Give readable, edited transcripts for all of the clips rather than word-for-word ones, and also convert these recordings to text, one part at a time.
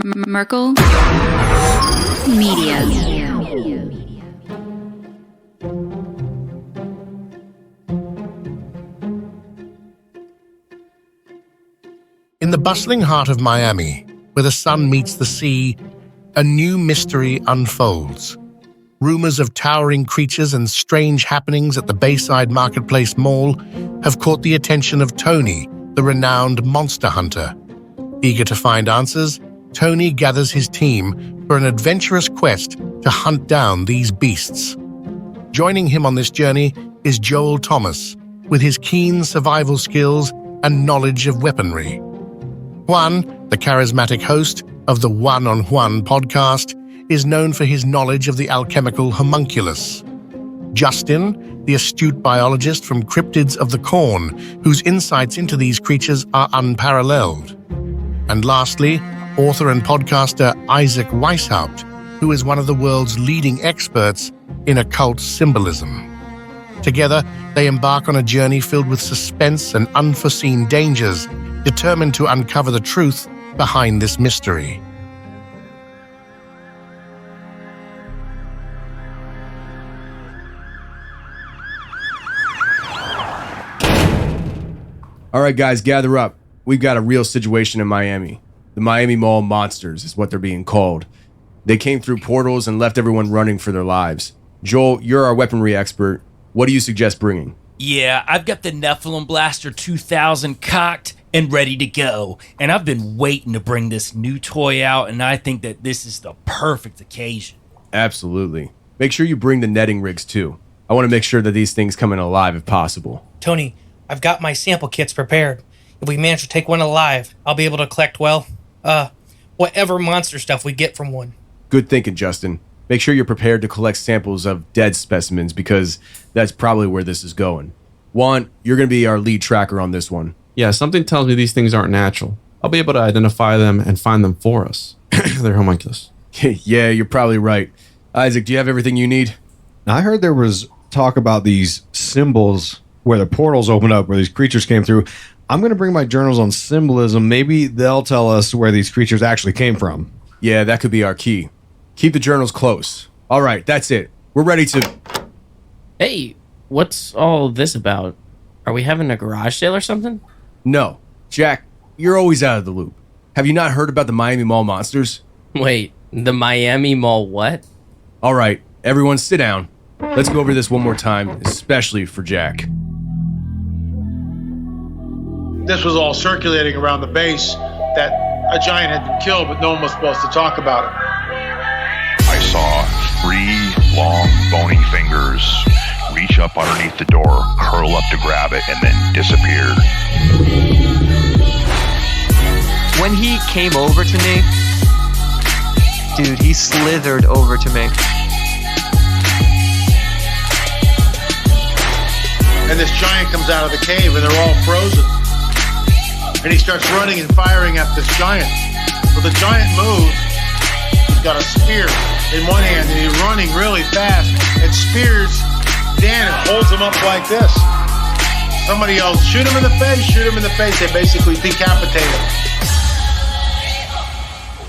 Merkel Media. In the bustling heart of Miami, where the sun meets the sea, a new mystery unfolds. Rumors of towering creatures and strange happenings at the Bayside Marketplace Mall have caught the attention of Tony, the renowned monster hunter. Eager to find answers, Tony gathers his team for an adventurous quest to hunt down these beasts. Joining him on this journey is Joel Thomas, with his keen survival skills and knowledge of weaponry. Juan, the charismatic host of the Juan on Juan podcast, is known for his knowledge of the alchemical homunculus. Justin, the astute biologist from Cryptids of the Corn, whose insights into these creatures are unparalleled. And lastly, author and podcaster Isacc Weishaupt, who is one of the world's leading experts in occult symbolism. Together, they embark on a journey filled with suspense and unforeseen dangers, determined to uncover the truth behind this mystery. All right, guys, gather up. We've got a real situation in Miami. The Miami Mall Monsters is what they're being called. They came through portals and left everyone running for their lives. Joel, you're our weaponry expert. What do you suggest bringing? Yeah, I've got the Nephilim Blaster 2000 cocked and ready to go. And I've been waiting to bring this new toy out, and I think that this is the perfect occasion. Absolutely. Make sure you bring the netting rigs, too. I want to make sure that these things come in alive if possible. Tony, I've got my sample kits prepared. If we manage to take one alive, I'll be able to collect, whatever monster stuff we get from one. Good thinking, Justin. Make sure you're prepared to collect samples of dead specimens because that's probably where this is going. Juan, you're going to be our lead tracker on this one. Yeah, something tells me these things aren't natural. I'll be able to identify them and find them for us. They're homunculus. Yeah, you're probably right. Isaac, do you have everything you need? I heard there was talk about these symbols where the portals open up, where these creatures came through. I'm going to bring my journals on symbolism. Maybe they'll tell us where these creatures actually came from. Yeah, that could be our key. Keep the journals close. All right, that's it. We're ready to... Hey, what's all this about? Are we having a garage sale or something? No. Jack, you're always out of the loop. Have you not heard about the Miami Mall Monsters? Wait, the Miami Mall what? All right, everyone sit down. Let's go over this one more time, especially for Jack. This was all circulating around the base that a giant had been killed, but no one was supposed to talk about it. I saw 3 long, bony fingers reach up underneath the door, curl up to grab it, and then disappear. When he came over to me, dude, he slithered over to me. And this giant comes out of the cave, and they're all frozen. And he starts running and firing at this giant. Well, the giant moves. He's got a spear in one hand, and he's running really fast and spears Dan and holds him up like this. Somebody yells, shoot him in the face, shoot him in the face. They basically decapitate him.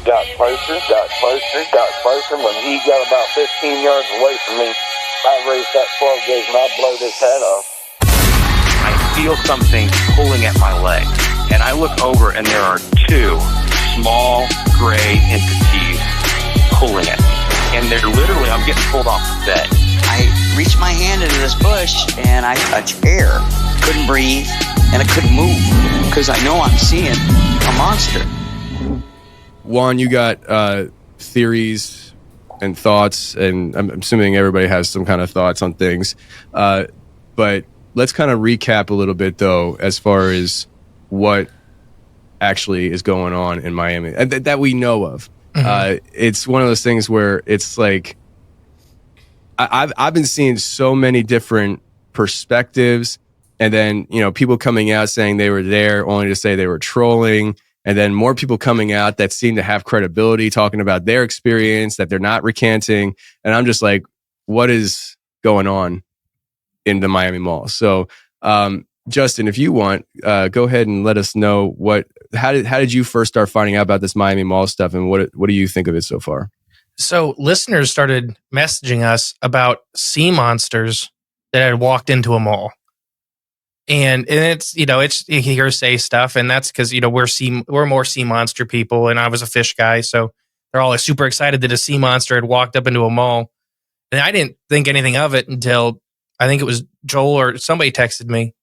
Got closer. When he got about 15 yards away from me, I raised that 12 gauge and I blowed his head off. I feel something pulling at my leg. And I look over and there are 2 small gray entities pulling at me. And they're literally, I'm getting pulled off the bed. I reached my hand into this bush and I touched air. Couldn't breathe and I couldn't move because I know I'm seeing a monster. Juan, you got theories and thoughts, and I'm assuming everybody has some kind of thoughts on things. But let's kind of recap a little bit, though, as far as what actually is going on in Miami that we know of. Mm-hmm. It's one of those things where it's like I've been seeing so many different perspectives, and then people coming out saying they were there only to say they were trolling, and then more people coming out that seem to have credibility talking about their experience that they're not recanting, and I'm just like, what is going on in the Miami Mall? So Justin, if you want, go ahead and let us know how did you first start finding out about this Miami Mall stuff, and what do you think of it so far? So listeners started messaging us about sea monsters that had walked into a mall. And it's, it's hearsay stuff. And that's because, we're more sea monster people. And I was a fish guy. So they're all super excited that a sea monster had walked up into a mall. And I didn't think anything of it until I think it was Joel or somebody texted me.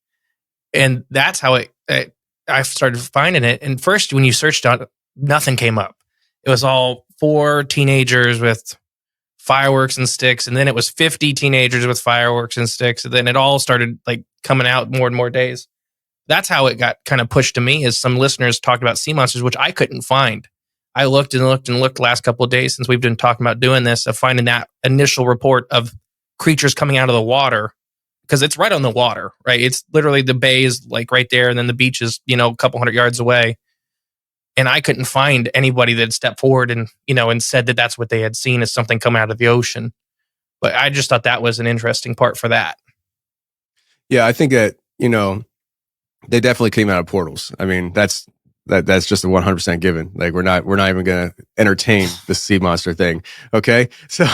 And that's how I started finding it. And first, when you searched on it, nothing came up. It was all 4 teenagers with fireworks and sticks. And then it was 50 teenagers with fireworks and sticks. And then it all started like coming out more and more days. That's how it got kind of pushed to me, is some listeners talked about sea monsters, which I couldn't find. I looked and looked and looked the last couple of days since we've been talking about doing this, of finding that initial report of creatures coming out of the water, because it's right on the water, right? It's literally, the bay is like right there. And then the beach is, a couple 100 yards away. And I couldn't find anybody that had stepped forward and, and said that that's what they had seen, as something coming out of the ocean. But I just thought that was an interesting part for that. Yeah, I think that, they definitely came out of portals. I mean, that's just a 100% given. Like, we're not even going to entertain the sea monster thing. Okay. So,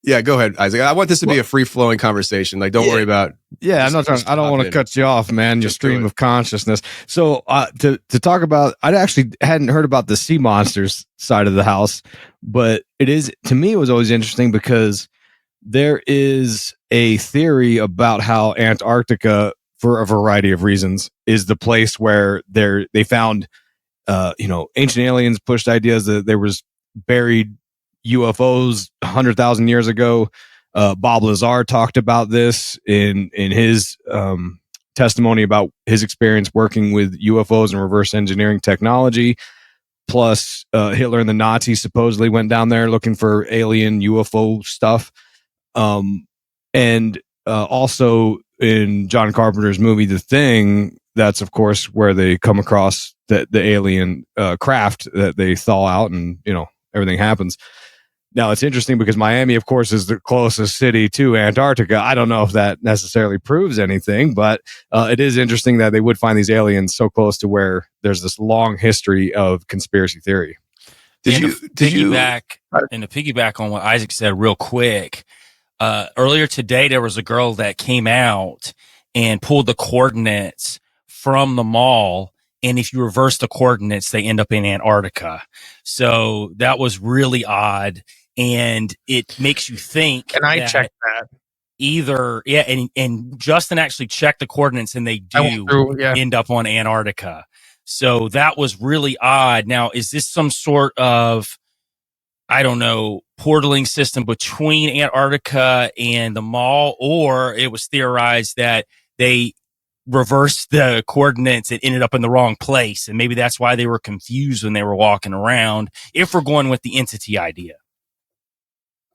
yeah, go ahead, Isaac. I want this to be a free flowing conversation. Like, don't worry about. Yeah, I'm not trying. I don't want to cut you off, man. Your stream of consciousness. So, to talk about, I actually hadn't heard about the sea monsters side of the house, but to me, it was always interesting because there is a theory about how Antarctica, for a variety of reasons, is the place where they found, ancient aliens pushed ideas that there was buried UFOs 100,000 years ago. Bob Lazar talked about this in his testimony about his experience working with UFOs and reverse engineering technology. Plus, Hitler and the Nazis supposedly went down there looking for alien UFO stuff. And also in John Carpenter's movie The Thing, that's of course where they come across the alien craft that they thaw out, and everything happens. Now, it's interesting because Miami, of course, is the closest city to Antarctica. I don't know if that necessarily proves anything, but it is interesting that they would find these aliens so close to where there's this long history of conspiracy theory. To piggyback on what Isaac said real quick, earlier today, there was a girl that came out and pulled the coordinates from the mall. And if you reverse the coordinates, they end up in Antarctica. So that was really odd. And it makes you think. And I checked that. And Justin actually checked the coordinates, and they do end up on Antarctica. So that was really odd. Now, is this some sort of, I don't know, portaling system between Antarctica and the mall? Or it was theorized that they reversed the coordinates and ended up in the wrong place, and maybe that's why they were confused when they were walking around, if we're going with the entity idea.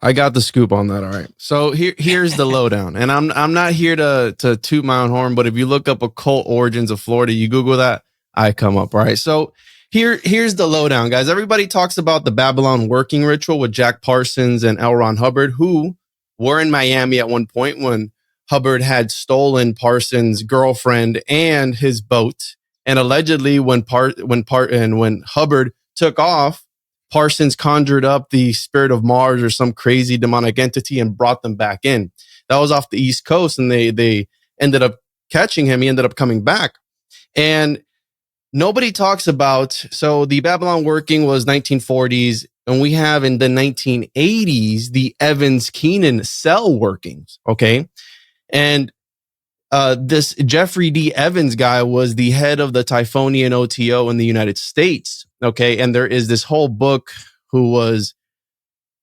I got the scoop on that. All right. So here's the lowdown. And I'm not here to toot my own horn, but if you look up occult origins of Florida, you Google that, I come up. All right. So here's the lowdown, guys. Everybody talks about the Babylon working ritual with Jack Parsons and L. Ron Hubbard, who were in Miami at one point when Hubbard had stolen Parsons' girlfriend and his boat. And allegedly when Hubbard took off, Parsons conjured up the spirit of Mars or some crazy demonic entity and brought them back in. That was off the East Coast, and they ended up catching him. He ended up coming back. And nobody talks about, so the Babylon working was 1940s, and we have in the 1980s, the Evans-Keenan cell workings, okay? And this Jeffrey D. Evans guy was the head of the Typhonian OTO in the United States. Okay. And there is this whole book who was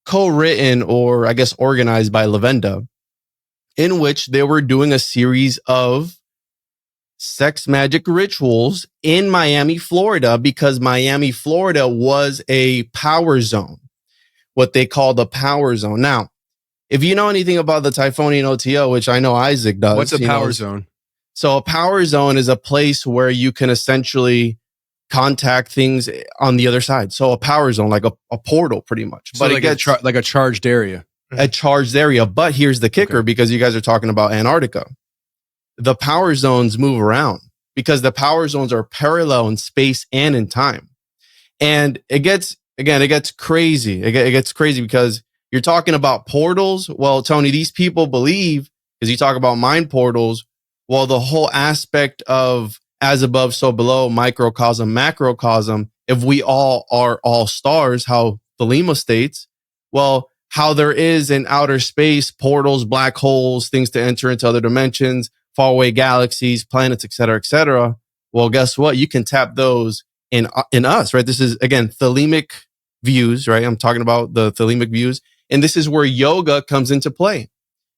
co-written, or I guess organized, by Lavenda, in which they were doing a series of sex magic rituals in Miami, Florida, because Miami, Florida was a power zone, what they call the power zone. Now, if you know anything about the Typhonian OTO, which I know Isaac does. What's a power zone? So a power zone is a place where you can essentially contact things on the other side. So a power zone, like a portal, pretty much. So but like, it gets like a charged area. A charged area. But here's the kicker, because you guys are talking about Antarctica. the power zones move around because the power zones are parallel in space and in time. And it gets crazy. It gets crazy because you're talking about portals. Well, Tony, these people believe, because you talk about mind portals, well, the whole aspect of as above, so below, microcosm, macrocosm, if we all are all stars, how Thelema states, well, how there is in outer space, portals, black holes, things to enter into other dimensions, faraway galaxies, planets, et cetera, well, guess what? You can tap those in us, right? This is, again, thelemic views, right? I'm talking about the thelemic views. And this is where yoga comes into play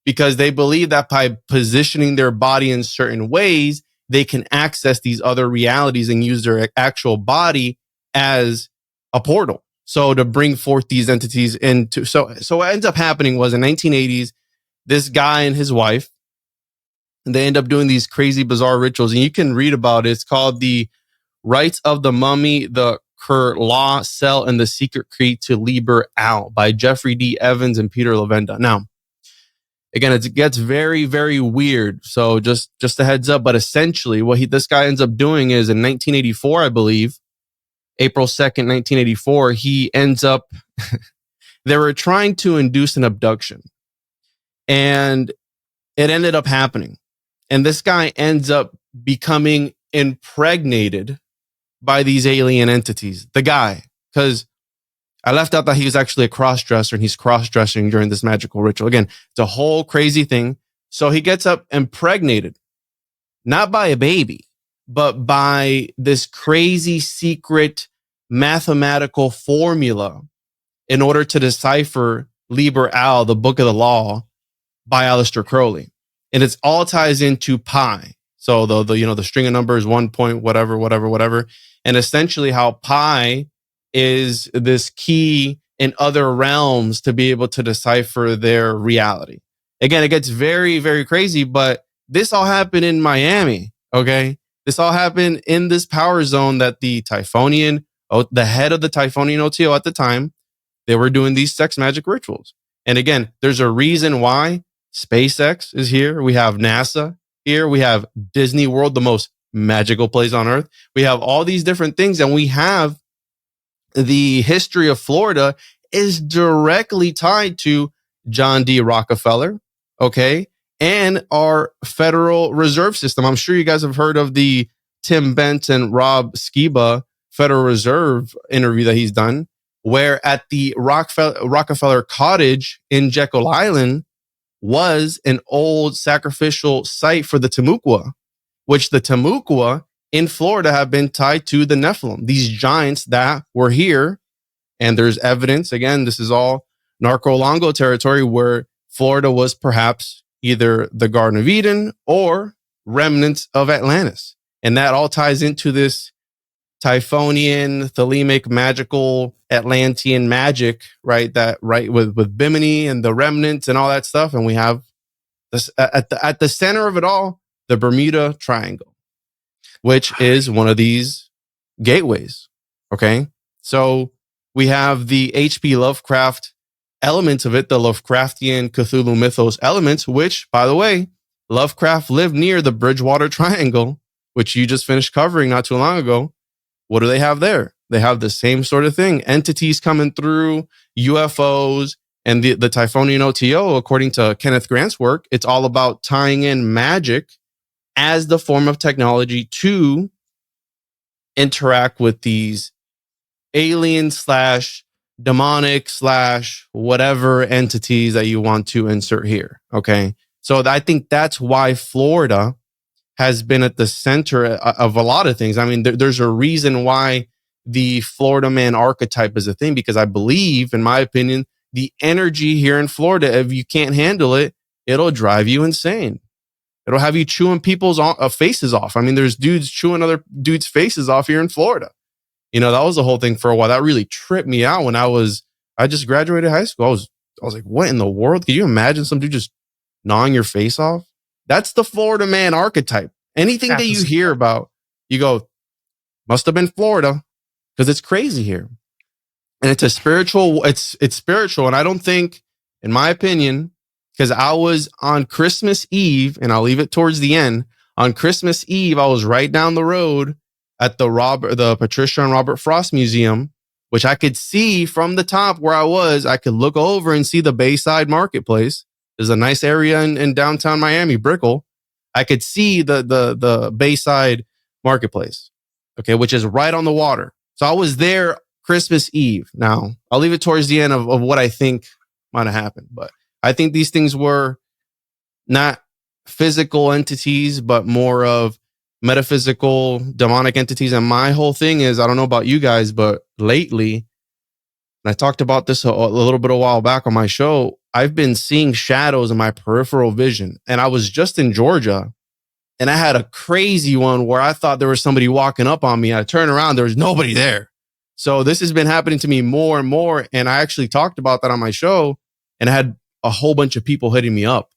because they believe that by positioning their body in certain ways, they can access these other realities and use their actual body as a portal. So to bring forth these entities into, so what ends up happening was in 1980s, this guy and his wife, and they end up doing these crazy, bizarre rituals. And you can read about it. It's called the Rites of the Mummy, the Kurla Cell, and the Secret Key to Liber Al by Jeffrey D. Evans and Peter Lavenda. Now, again, it gets very, very weird. So just a heads up. But essentially, what this guy ends up doing is in 1984, I believe, April 2nd, 1984, he ends up, they were trying to induce an abduction. And it ended up happening. And this guy ends up becoming impregnated by these alien entities. The guy, because I left out that he was actually a cross-dresser and he's cross-dressing during this magical ritual. Again, it's a whole crazy thing. So he gets up impregnated, not by a baby, but by this crazy secret mathematical formula in order to decipher Liber Al, the Book of the Law, by Aleister Crowley. And it's all ties into pi. So the string of numbers, 1 point, whatever. And essentially how pi is this key in other realms to be able to decipher their reality. Again, it gets very, very crazy, but this all happened in Miami. Okay. This all happened in this power zone that the head of the Typhonian OTO at the time, they were doing these sex magic rituals. And again, there's a reason why SpaceX is here. We have NASA here. We have Disney World, the most magical place on earth. We have all these different things. And we have the history of Florida is directly tied to John D. Rockefeller. Okay. And our Federal Reserve System. I'm sure you guys have heard of the Tim Bent and Rob Skiba Federal Reserve interview that he's done, where at the Rockefeller Cottage in Jekyll Island was an old sacrificial site for the Timucua, which the Timucua in Florida have been tied to the Nephilim, these giants that were here. And there's evidence, again, this is all Narco-Longo territory where Florida was perhaps either the Garden of Eden or remnants of Atlantis. And that all ties into this Typhonian, Thelemic, magical, Atlantean magic, right? That right with Bimini and the remnants and all that stuff. And we have this at the center of it all, the Bermuda Triangle, which is one of these gateways. Okay. So we have the H.P. Lovecraft elements of it, the Lovecraftian Cthulhu mythos elements, which, by the way, Lovecraft lived near the Bridgewater Triangle, which you just finished covering not too long ago. What do they have there? They have the same sort of thing. Entities coming through, UFOs, and the Typhonian OTO, according to Kenneth Grant's work, it's all about tying in magic as the form of technology to interact with these alien / demonic / whatever entities that you want to insert here. Okay. So I think that's why Florida has been at the center of a lot of things. I mean, there's a reason why the Florida man archetype is a thing, because I believe, in my opinion, the energy here in Florida, if you can't handle it, it'll drive you insane. It'll have you chewing people's faces off. I mean, there's dudes chewing other dudes' faces off here in Florida. You know, that was the whole thing for a while. That really tripped me out when I just graduated high school. I was like, what in the world? Can you imagine some dude just gnawing your face off? That's the Florida man archetype. Anything that you hear about, you go, must have been Florida, because it's crazy here. And it's a spiritual, it's spiritual. And I don't think, in my opinion, because I was on Christmas Eve, and I'll leave it towards the end. On Christmas Eve, I was right down the road at the Patricia and Robert Frost Museum, which I could see from the top where I was. I could look over and see the Bayside Marketplace. There's a nice area in downtown Miami, Brickell. I could see the Bayside Marketplace, okay, which is right on the water. So I was there Christmas Eve. Now, I'll leave it towards the end of what I think might have happened. But I think these things were not physical entities, but more of metaphysical, demonic entities. And my whole thing is, I don't know about you guys, but lately, and I talked about this a little bit a while back on my show, I've been seeing shadows in my peripheral vision. And I was just in Georgia, and I had a crazy one where I thought there was somebody walking up on me. I turned around, there was nobody there. So this has been happening to me more and more. And I actually talked about that on my show, and I had a whole bunch of people hitting me up.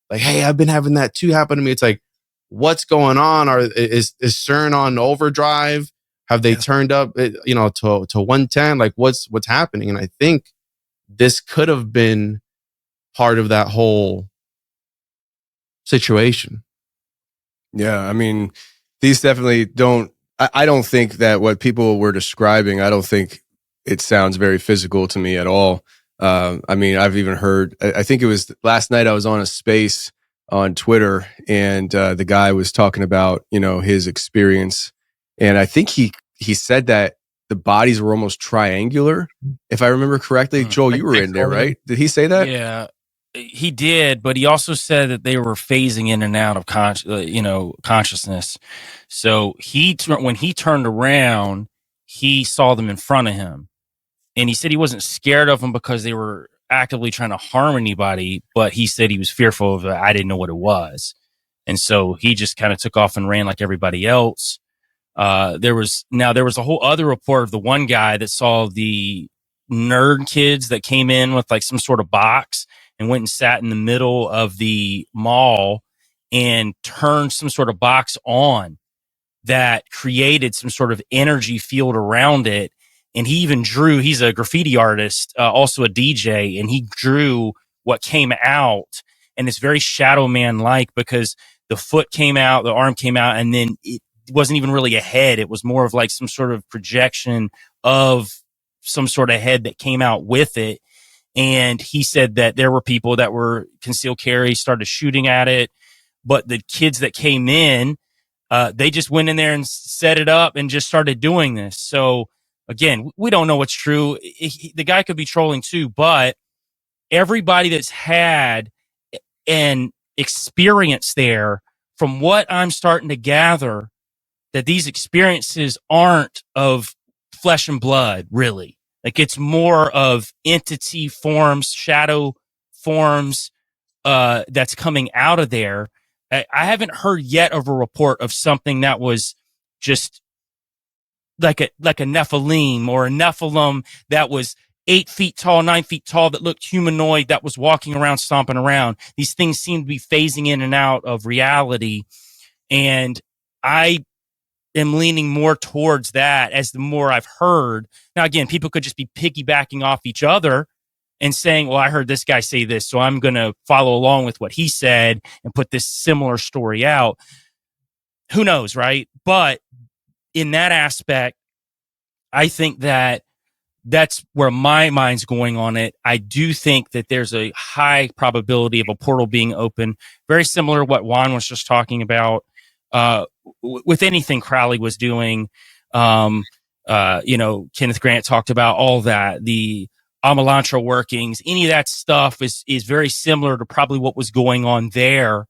Like, hey, I've been having that too happen to me. It's like, what's going on? Is CERN on overdrive? Have they turned up, to 110? Like, what's happening? And I think this could have been part of that whole situation. Yeah, I mean, these definitely don't. I don't think that what people were describing, I don't think it sounds very physical to me at all. I mean, I've even heard, I think it was last night I was on a space on Twitter, and the guy was talking about, his experience. And I think he said that the bodies were almost triangular, if I remember correctly. Joel, you were in there, right? Did he say that? Yeah, he did, but he also said that they were phasing in and out of consciousness. So when he turned around, he saw them in front of him, and he said he wasn't scared of them because they were actively trying to harm anybody, but he said he was fearful of it. I didn't know what it was, and so he just kind of took off and ran like everybody else. There was a whole other report of the one guy that saw the nerd kids that came in with like some sort of box and went and sat in the middle of the mall and turned some sort of box on that created some sort of energy field around it. And he even he's a graffiti artist, also a DJ, and he drew what came out. And it's very Shadow Man-like, because the foot came out, the arm came out, and then it wasn't even really a head. It was more of like some sort of projection of some sort of head that came out with it. And he said that there were people that were concealed carry, started shooting at it. But the kids that came in, they just went in there and set it up and just started doing this. So again, we don't know what's true. The guy could be trolling too, but everybody that's had an experience there, from what I'm starting to gather, that these experiences aren't of flesh and blood, really. Like, it's more of entity forms, shadow forms, that's coming out of there. I haven't heard yet of a report of something that was just like a Nephilim or a Nephilim that was 8 feet tall, 9 feet tall, that looked humanoid, that was walking around, stomping around. These things seem to be phasing in and out of reality. And I am leaning more towards that as the more I've heard. Now, again, people could just be piggybacking off each other and saying, well, I heard this guy say this, so I'm going to follow along with what he said and put this similar story out. Who knows, right? But in that aspect, I think that that's where my mind's going on it. I do think that there's a high probability of a portal being open, very similar to what Juan was just talking about. With anything Crowley was doing, Kenneth Grant talked about all that, the Amalantra workings, any of that stuff is very similar to probably what was going on there.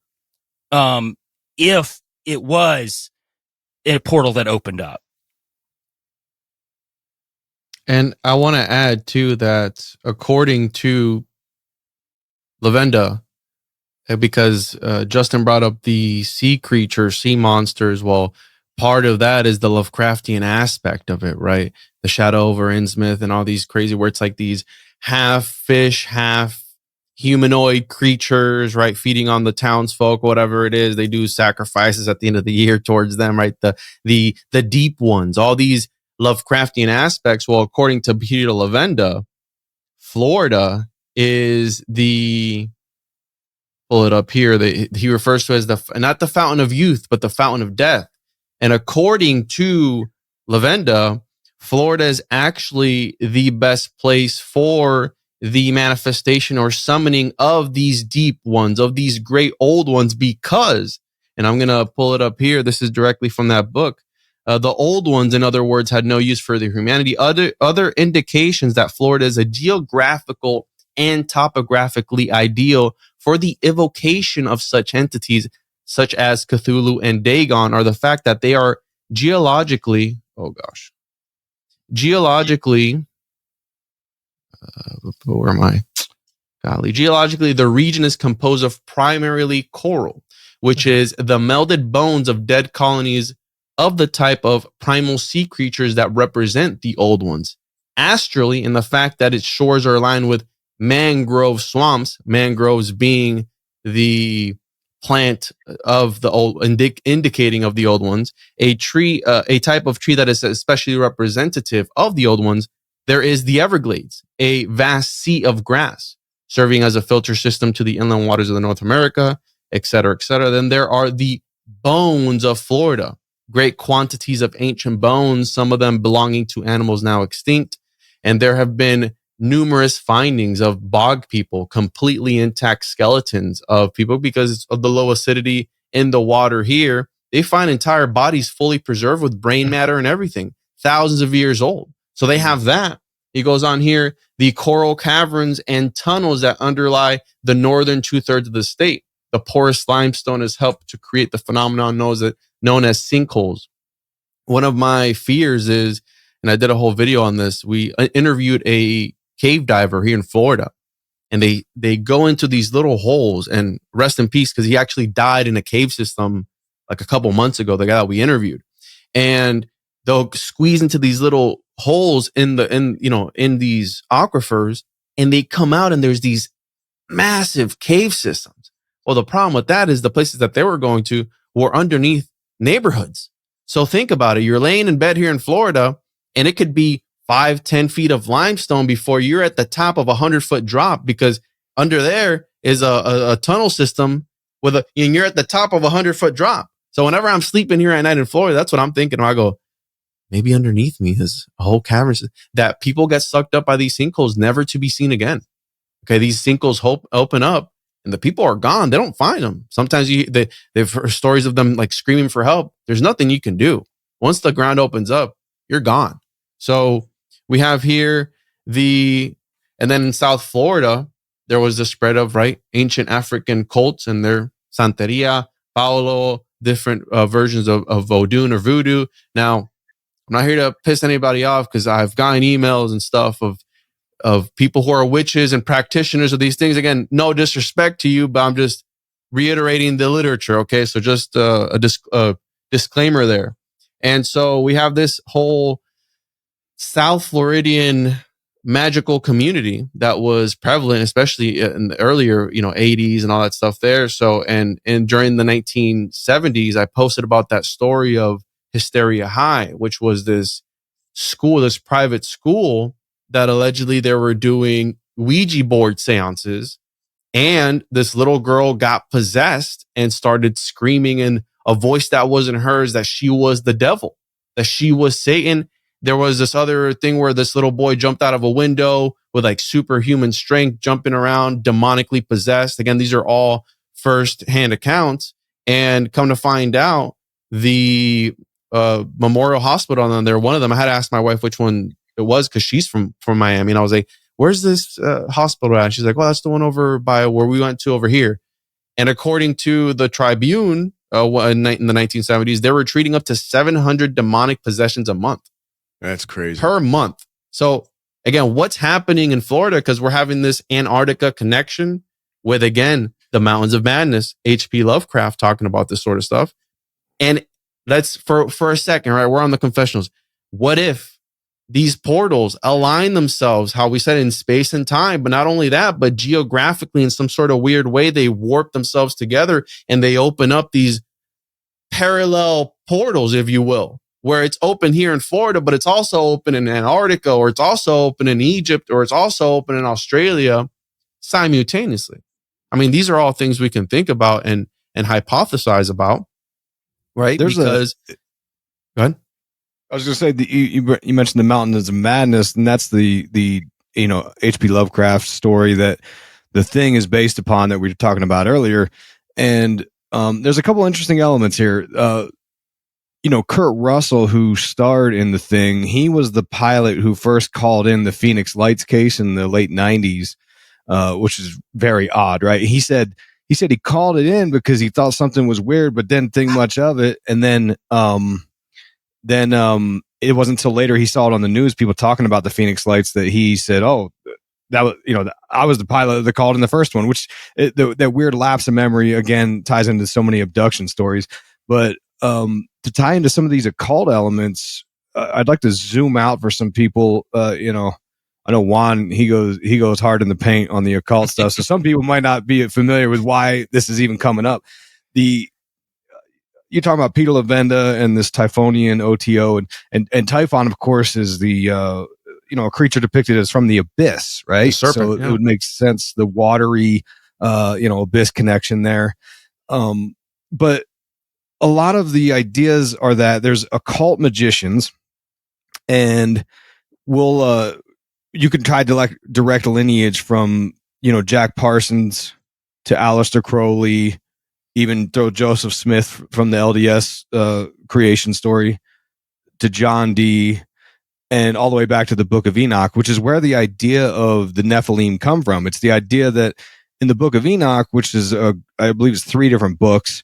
If it was a portal that opened up. And I want to add too that according to Lavenda, because Justin brought up the sea creatures, sea monsters. Well, part of that is the Lovecraftian aspect of it, right? The Shadow over Innsmouth and all these crazy, where it's like these half fish, half humanoid creatures, right? Feeding on the townsfolk, whatever it is. They do sacrifices at the end of the year towards them, right? The deep ones, all these Lovecraftian aspects. Well, according to Peter Lavenda, Florida is the pull it up here. He refers to as not the fountain of youth, but the fountain of death. And according to Lavenda, Florida is actually the best place for the manifestation or summoning of these deep ones, of these great old ones, because, and I'm going to pull it up here. This is directly from that book. The old ones, in other words, had no use for their humanity. Other indications that Florida is a geographical and topographically ideal for the evocation of such entities, such as Cthulhu and Dagon, are the fact that they are geologically, where am I? Golly, geologically, the region is composed of primarily coral, which is the melded bones of dead colonies of the type of primal sea creatures that represent the old ones. Astrally, in the fact that its shores are lined with mangrove swamps, mangroves being the plant of the old, indicating of the old ones, a tree, a type of tree that is especially representative of the old ones. There is the Everglades, a vast sea of grass, serving as a filter system to the inland waters of North America, et cetera, et cetera. Then there are the bones of Florida, great quantities of ancient bones, some of them belonging to animals now extinct. And there have been numerous findings of bog people, completely intact skeletons of people because of the low acidity in the water here. They find entire bodies fully preserved with brain matter and everything, thousands of years old. So they have that. He goes on here, the coral caverns and tunnels that underlie the northern 2/3 of the state. The porous limestone has helped to create the phenomenon known as sinkholes. One of my fears is, and I did a whole video on this, we interviewed a cave diver here in Florida, and they go into these little holes, and rest in peace, because he actually died in a cave system like a couple months ago, the guy that we interviewed. And they'll squeeze into these little holes in these aquifers, and they come out and there's these massive cave systems. Well, the problem with that is the places that they were going to were underneath neighborhoods. So think about it. You're laying in bed here in Florida, and it could be 5-10 feet of limestone before you're at the top of 100-foot drop, because under there is a tunnel system and you're at the top of 100-foot drop. So whenever I'm sleeping here at night in Florida, that's what I'm thinking. I go, maybe underneath me is a whole cavern that people get sucked up by these sinkholes, never to be seen again. Okay, these sinkholes open up, and the people are gone. They don't find them. Sometimes they've heard stories of them like screaming for help. There's nothing you can do. Once the ground opens up, you're gone. So we have here and then in South Florida, there was the spread of ancient African cults and their Santeria, Paolo, different versions of Vodun or Voodoo. Now, I'm not here to piss anybody off, because I've gotten emails and stuff of people who are witches and practitioners of these things. Again, no disrespect to you, but I'm just reiterating the literature. Okay, so just a disclaimer there. And so we have this whole South Floridian magical community that was prevalent, especially in the earlier, 80s and all that stuff there. So, and during the 1970s, I posted about that story of Hysteria High, which was this private school that allegedly they were doing Ouija board seances, and this little girl got possessed and started screaming in a voice that wasn't hers, that she was the devil, that she was Satan. There was this other thing where this little boy jumped out of a window with superhuman strength, jumping around, demonically possessed. Again, these are all first-hand accounts. And come to find out, the Memorial Hospital on there, one of them, I had to ask my wife which one it was, because she's from Miami. And I was like, where's this hospital at? She's like, well, that's the one over by where we went to over here. And according to the Tribune, in the 1970s, they were treating up to 700 demonic possessions a month. That's crazy. Per month. So again, what's happening in Florida? Because we're having this Antarctica connection with, again, the Mountains of Madness, H.P. Lovecraft talking about this sort of stuff. And let's, for a second, right? We're on the Confessionals. What if these portals align themselves, how we said, in space and time, but not only that, but geographically in some sort of weird way, they warp themselves together and they open up these parallel portals, if you will, where it's open here in Florida, but it's also open in Antarctica, or it's also open in Egypt, or it's also open in Australia simultaneously. I mean, these are all things we can think about and hypothesize about, right? Go ahead. I was going to say that you mentioned the Mountains of Madness, and that's the H.P. Lovecraft story that The Thing is based upon that we were talking about earlier. And there's a couple interesting elements here. Kurt Russell, who starred in The Thing, he was the pilot who first called in the Phoenix Lights case in the late 90s, which is very odd, right? He said he called it in because he thought something was weird, but didn't think much of it. And then it wasn't until later he saw it on the news, people talking about the Phoenix Lights, that he said, "Oh, that was, I was the pilot that called in the first one," which that weird lapse of memory again ties into so many abduction stories. But to tie into some of these occult elements, I'd like to zoom out for some people. I know Juan, he goes hard in the paint on the occult stuff. So some people might not be familiar with why this is even coming up. You're talking about Peter Lavenda and this Typhonian OTO, and Typhon, of course, is the a creature depicted as from the abyss, right? The serpent, so it would make sense, the watery abyss connection there. But a lot of the ideas are that there's occult magicians, and you can try to direct lineage from Jack Parsons to Aleister Crowley, even throw Joseph Smith from the LDS creation story to John Dee, and all the way back to the Book of Enoch, which is where the idea of the Nephilim come from. It's the idea that in the Book of Enoch, which is I believe it's 3 different books,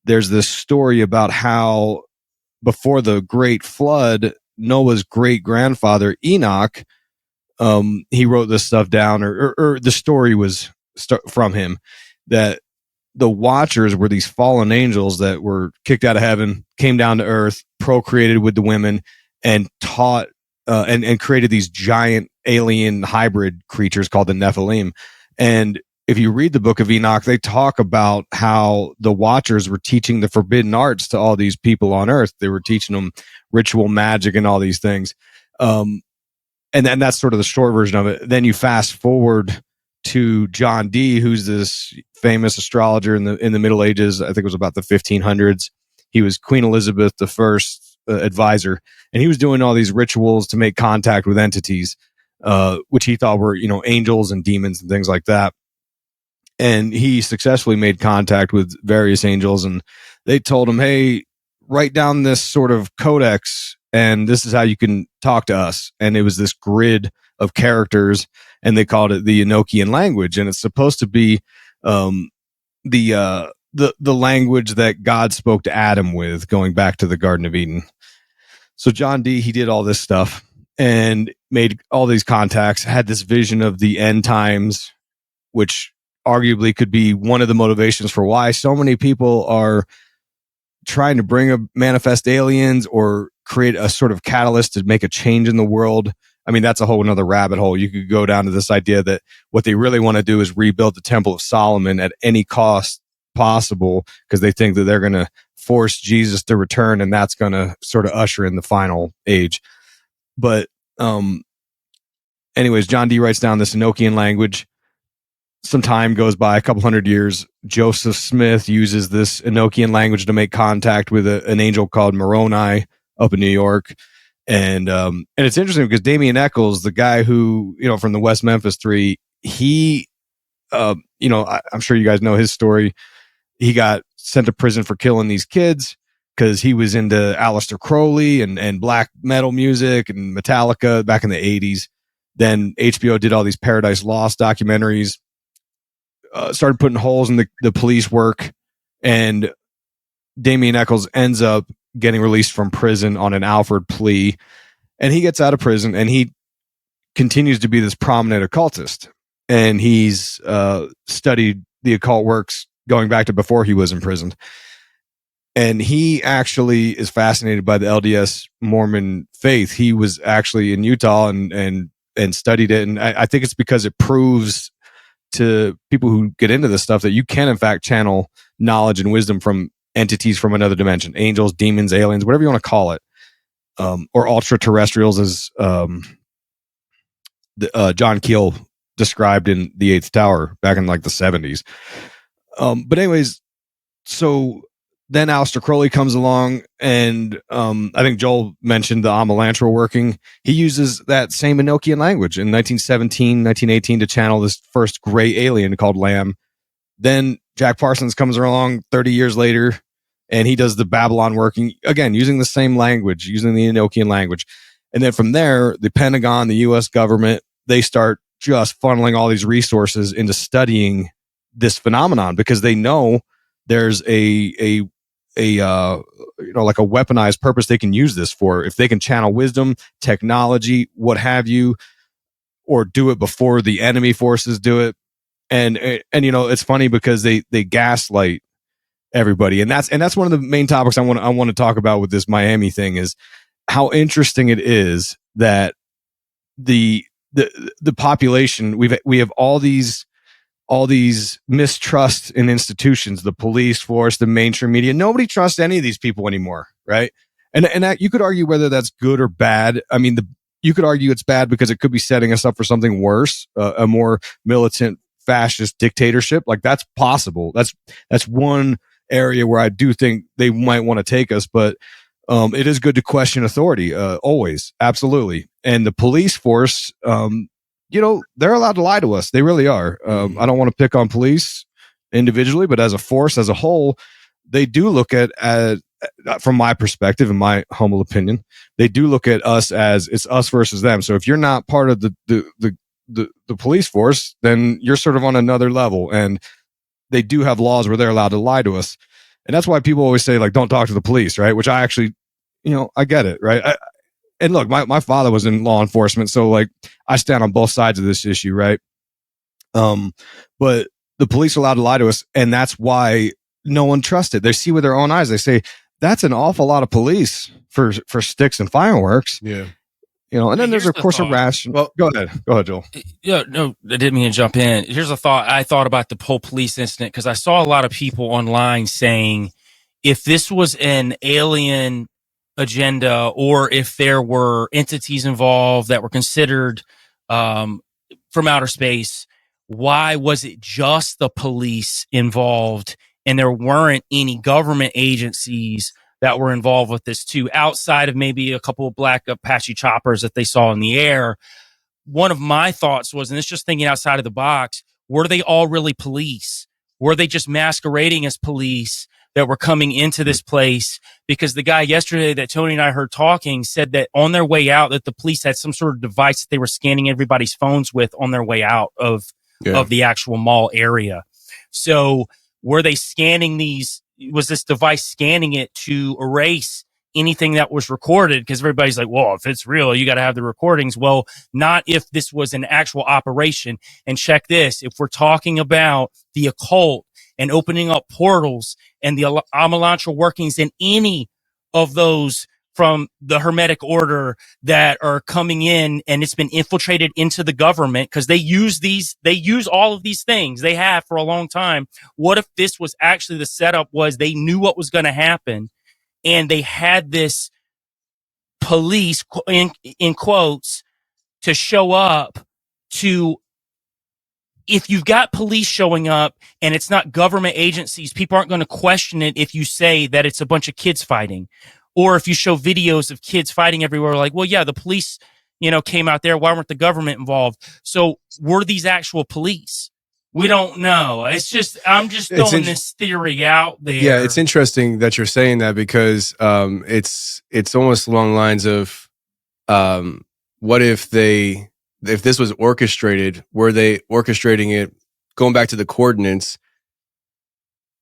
there's this story about how before the Great Flood, Noah's great grandfather Enoch, he wrote this stuff down, or the story was from him, that the Watchers were these fallen angels that were kicked out of heaven, came down to earth, procreated with the women, and taught and created these giant alien hybrid creatures called the Nephilim. And if you read the Book of Enoch, they talk about how the Watchers were teaching the forbidden arts to all these people on earth. They were teaching them ritual magic and all these things. And then that's sort of the short version of it. Then you fast forward to John Dee, who's this famous astrologer in the Middle Ages. I think it was about the 1500s. He was Queen Elizabeth I's advisor, and he was doing all these rituals to make contact with entities, which he thought were angels and demons and things like that. And he successfully made contact with various angels, and they told him, "Hey, write down this sort of codex, and this is how you can talk to us." And it was this grid of characters, and they called it the Enochian language. And it's supposed to be the language that God spoke to Adam with, going back to the Garden of Eden. So John Dee, he did all this stuff and made all these contacts, had this vision of the end times, which arguably could be one of the motivations for why so many people are trying to manifest aliens or create a sort of catalyst to make a change in the world. I mean, that's a whole another rabbit hole. You could go down to this idea that what they really want to do is rebuild the Temple of Solomon at any cost possible, because they think that they're going to force Jesus to return, and that's going to sort of usher in the final age. But anyways, John Dee writes down this Enochian language. Some time goes by, a couple hundred years. Joseph Smith uses this Enochian language to make contact with an angel called Moroni up in New York. And it's interesting because Damien Eccles, the guy who, from the West Memphis 3, he, I'm sure you guys know his story. He got sent to prison for killing these kids because he was into Aleister Crowley and black metal music and Metallica back in the 80s. Then HBO did all these Paradise Lost documentaries, started putting holes in the police work, and Damien Eccles ends up getting released from prison on an Alford plea, and he gets out of prison and he continues to be this prominent occultist, and he's studied the occult works going back to before he was imprisoned. And he actually is fascinated by the LDS Mormon faith. He was actually in Utah and studied it, and I think it's because it proves to people who get into this stuff that you can in fact channel knowledge and wisdom from entities from another dimension, angels, demons, aliens, whatever you want to call it, or ultra terrestrials, as John Keel described in the Eighth Tower back in like the 70s. But anyways, so then Aleister Crowley comes along, and I think Joel mentioned the Amalantra working. He uses that same Enochian language in 1917, 1918 to channel this first gray alien called Lamb. Then Jack Parsons comes along 30 years later, and he does the Babylon working, again, using the same language, using the Enochian language. And then from there, the Pentagon, the U.S. government, they start just funneling all these resources into studying this phenomenon because they know there's a like a weaponized purpose they can use this for. If they can channel wisdom, technology, what have you, or do it before the enemy forces do it. And it's funny because they gaslight everybody. And that's one of the main topics I want to talk about with this Miami thing is how interesting it is that the population, we have all these mistrust in institutions, the police force, the mainstream media. Nobody trusts any of these people anymore, right? And that, you could argue whether that's good or bad. I mean, you could argue it's bad because it could be setting us up for something worse, a more militant fascist dictatorship. Like that's possible. That's one area where I do think they might want to take us, but it is good to question authority, always, absolutely. And the police force, they're allowed to lie to us. They really are. I don't want to pick on police individually, but as a force, as a whole, they do look at from my perspective, in my humble opinion, they do look at us as it's us versus them. So if you're not part of the police force, then you're sort of on another level. And they do have laws where they're allowed to lie to us. And that's why people always say, like, don't talk to the police, right? Which I actually, I get it, right? And look, my father was in law enforcement, so like I stand on both sides of this issue, right? But the police are allowed to lie to us, and that's why no one trusts it. They see with their own eyes. They say that's an awful lot of police for sticks and fireworks. Yeah. And then there's of course a ration. Well, go ahead, Joel. Yeah, no, I didn't mean to jump in. Here's a thought I thought about the whole police incident because I saw a lot of people online saying if this was an alien agenda or if there were entities involved that were considered from outer space, why was it just the police involved and there weren't any government agencies that were involved with this too, outside of maybe a couple of black Apache choppers that they saw in the air? One of my thoughts was, and it's just thinking outside of the box, were they all really police? Were they just masquerading as police that were coming into this place? Because the guy yesterday that Tony and I heard talking said that on their way out, that the police had some sort of device that they were scanning everybody's phones with on their way out of the actual mall area. So were they scanning these? Was this device scanning it to erase anything that was recorded? Because everybody's like, well, if it's real, you got to have the recordings. Well, not if this was an actual operation. And check this. If we're talking about the occult and opening up portals and the Amalantra workings in any of those from the Hermetic Order that are coming in, and it's been infiltrated into the government because they use all of these things they have for a long time. What if this was actually the setup was they knew what was going to happen and they had this police in quotes to show up to, if you've got police showing up and it's not government agencies, people aren't going to question it if you say that it's a bunch of kids fighting. Or if you show videos of kids fighting everywhere, like, well, yeah, the police, came out there. Why weren't the government involved? So were these actual police? We don't know. It's just, I'm just throwing this theory out there. Yeah, it's interesting that you're saying that because it's almost along the lines of what if this was orchestrated? Were they orchestrating it? Going back to the coordinates,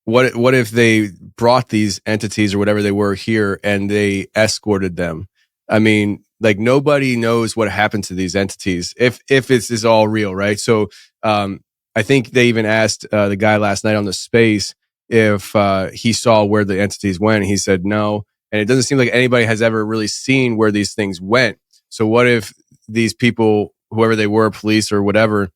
what if they brought these entities or whatever they were here and they escorted them? I mean, like nobody knows what happened to these entities if this is all real, right? So I think they even asked the guy last night on the space if he saw where the entities went. And he said no. And it doesn't seem like anybody has ever really seen where these things went. So what if these people, whoever they were, police or whatever,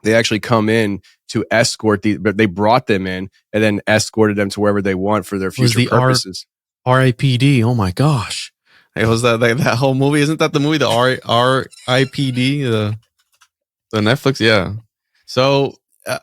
they actually come in to escort but they brought them in and then escorted them to wherever they want for their future purposes. RIPD. Oh my gosh. It was that whole movie. Isn't that the movie, the RIPD? The Netflix, yeah. So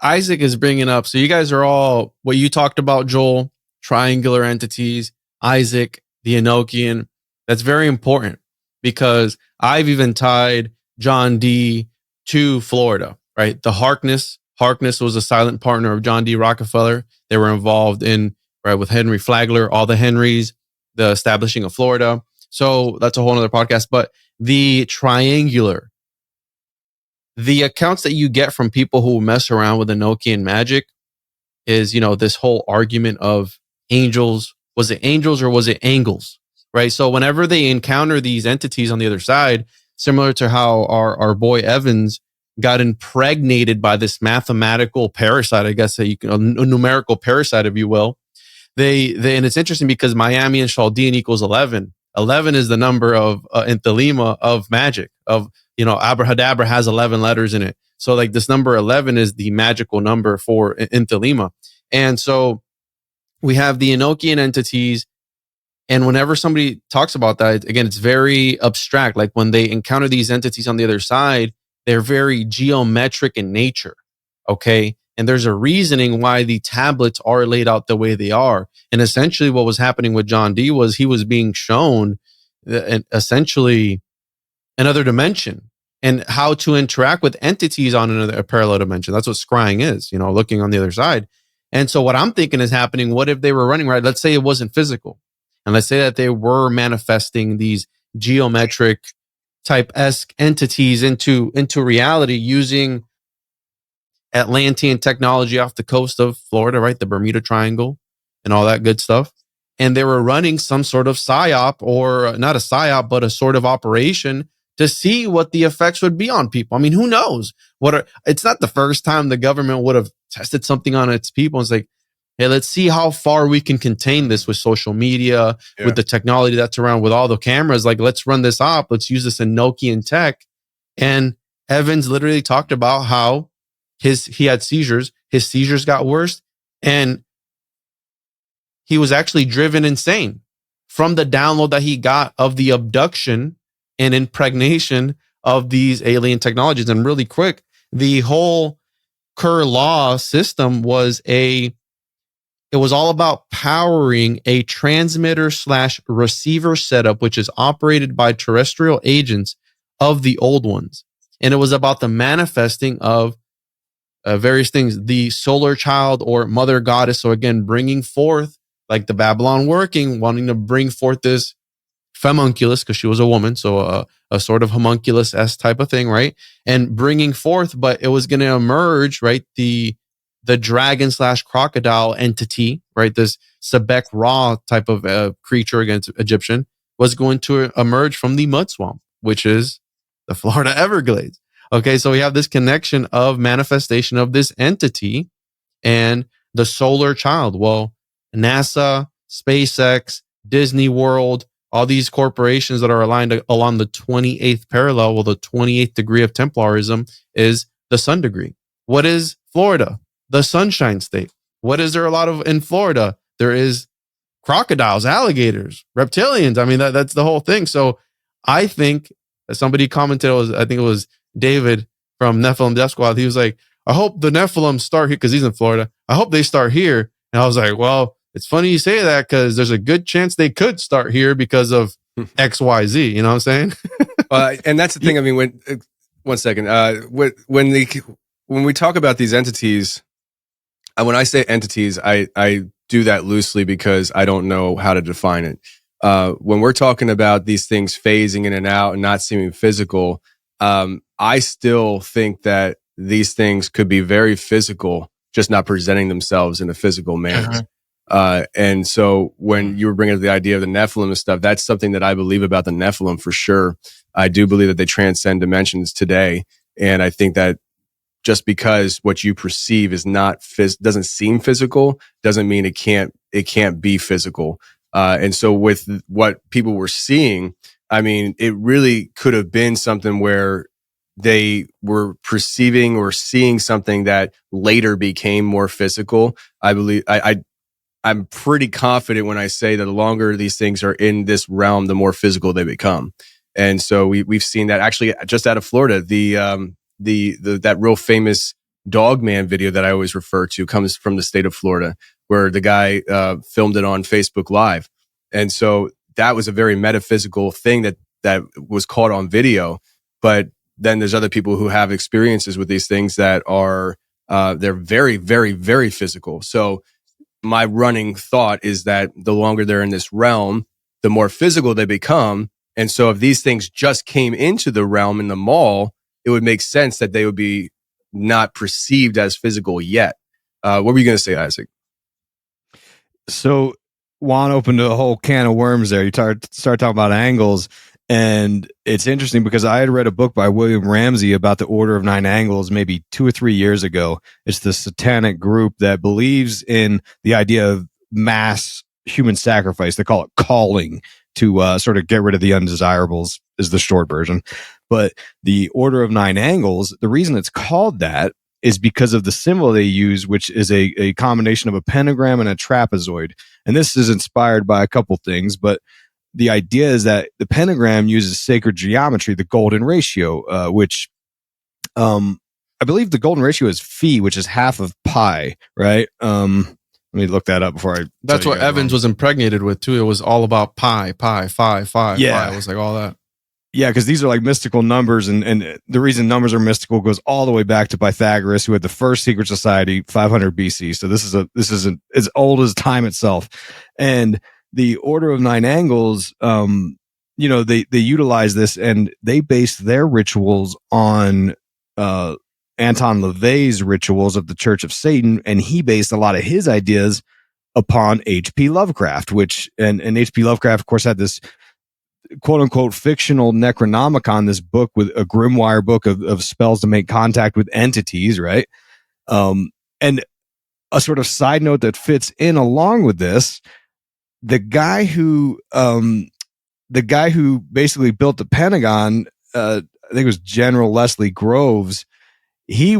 Isaac is bringing up, so you guys are all, what you talked about, Joel, triangular entities, Isaac, the Enochian. That's very important because I've even tied John D to Florida, right? The Harkness was a silent partner of John D. Rockefeller. They were involved in, right, with Henry Flagler, all the Henrys, the establishing of Florida. So that's a whole other podcast. But the triangular, the accounts that you get from people who mess around with Enochian magic is, this whole argument of angels. Was it angels or was it angles? Right. So whenever they encounter these entities on the other side, similar to how our boy Evans got impregnated by this mathematical parasite, I guess a numerical parasite, if you will. They and it's interesting because Miami and Chaldean equals 11. 11 is the number of in Thelema of magic, of, Abrahadabra has 11 letters in it. So like this number 11 is the magical number for in Thelema. And so we have the Enochian entities. And whenever somebody talks about that, again, it's very abstract. Like when they encounter these entities on the other side, they're very geometric in nature. Okay. And there's a reasoning why the tablets are laid out the way they are. And essentially what was happening with John D was he was being shown essentially another dimension and how to interact with entities on a parallel dimension. That's what scrying is, looking on the other side. And so what I'm thinking is happening, what if they were running, right? Let's say it wasn't physical. And let's say that they were manifesting these geometric type-esque entities into reality using Atlantean technology off the coast of Florida, right? The Bermuda Triangle and all that good stuff. And they were running some sort of psyop, or not a psyop, but a sort of operation to see what the effects would be on people. I mean, who knows? It's not the first time the government would have tested something on its people. It's like, hey, let's see how far we can contain this with social media, with the technology that's around, with all the cameras. Like, let's run this op. Let's use this Enochian tech. And Evans literally talked about how he had seizures. His seizures got worse. And he was actually driven insane from the download that he got of the abduction and impregnation of these alien technologies. And really quick, the whole Kerr law system was it was all about powering a transmitter/receiver setup, which is operated by terrestrial agents of the old ones. And it was about the manifesting of various things, the solar child or mother goddess. So again, bringing forth, like the Babylon working, wanting to bring forth this femunculus, because she was a woman. So a sort of homunculus-esque type of thing, right? And bringing forth, but it was going to emerge, right? The dragon/crocodile entity, right? This Sebek Ra type of creature against Egyptian was going to emerge from the mud swamp, which is the Florida Everglades. Okay, so we have this connection of manifestation of this entity and the solar child. Well, NASA, SpaceX, Disney World, all these corporations that are aligned along the 28th parallel, well, the 28th degree of Templarism is the sun degree. What is Florida? The sunshine state. What is there a lot of in Florida? There is crocodiles, alligators, reptilians. I mean, that's the whole thing. So I think somebody commented, I think it was David from Nephilim Death Squad. He was like, I hope the Nephilim start here, because he's in Florida. I hope they start here. And I was like, well, it's funny you say that, because there's a good chance they could start here because of XYZ. You know what I'm saying? And that's the thing. I mean, one second. When we talk about these entities, when I say entities, I do that loosely because I don't know how to define it. When we're talking about these things phasing in and out and not seeming physical, I still think that these things could be very physical, just not presenting themselves in a physical manner. And so when you were bringing up the idea of the Nephilim and stuff, that's something that I believe about the Nephilim for sure. I do believe that they transcend dimensions today. And I think that just because what you perceive is doesn't seem physical, doesn't mean it can't be physical. And so with what people were seeing, I mean, it really could have been something where they were perceiving or seeing something that later became more physical. I believe I'm pretty confident when I say that the longer these things are in this realm, the more physical they become. And so we've seen that actually just out of Florida, the that real famous Dogman video that I always refer to comes from the state of Florida, where the guy filmed it on Facebook Live. And so that was a very metaphysical thing that was caught on video. But then there's other people who have experiences with these things that are they're very, very, very physical. So my running thought is that the longer they're in this realm, the more physical they become. And so if these things just came into the realm in the mall, it would make sense that they would be not perceived as physical yet. What were you going to say, Isaac? So Juan opened a whole can of worms there. You start talking about angles. And it's interesting because I had read a book by William Ramsey about the Order of Nine Angles maybe 2 or 3 years ago. It's the satanic group that believes in the idea of mass human sacrifice. They call it calling to sort of get rid of the undesirables is the short version. But the Order of Nine Angles, the reason it's called that is because of the symbol they use, which is a combination of a pentagram and a trapezoid. And this is inspired by a couple things, but the idea is that the pentagram uses sacred geometry, the golden ratio, which I believe the golden ratio is phi, which is half of pi, right? Let me look that up before I. That's what Evans was impregnated with too. It was all about pi, phi. Yeah, it was like all that. Yeah, because these are like mystical numbers, and the reason numbers are mystical goes all the way back to Pythagoras, who had the first secret society, 500 BC. So this is as old as time itself, and the Order of Nine Angles, they utilize this, and they base their rituals on Anton LaVey's rituals of the Church of Satan, and he based a lot of his ideas upon H.P. Lovecraft, which and H.P. Lovecraft, of course, had this quote unquote fictional Necronomicon, this book with a grimoire book of spells to make contact with entities, right? And a sort of side note that fits in along with this. The guy who basically built the Pentagon, I think it was General Leslie Groves. He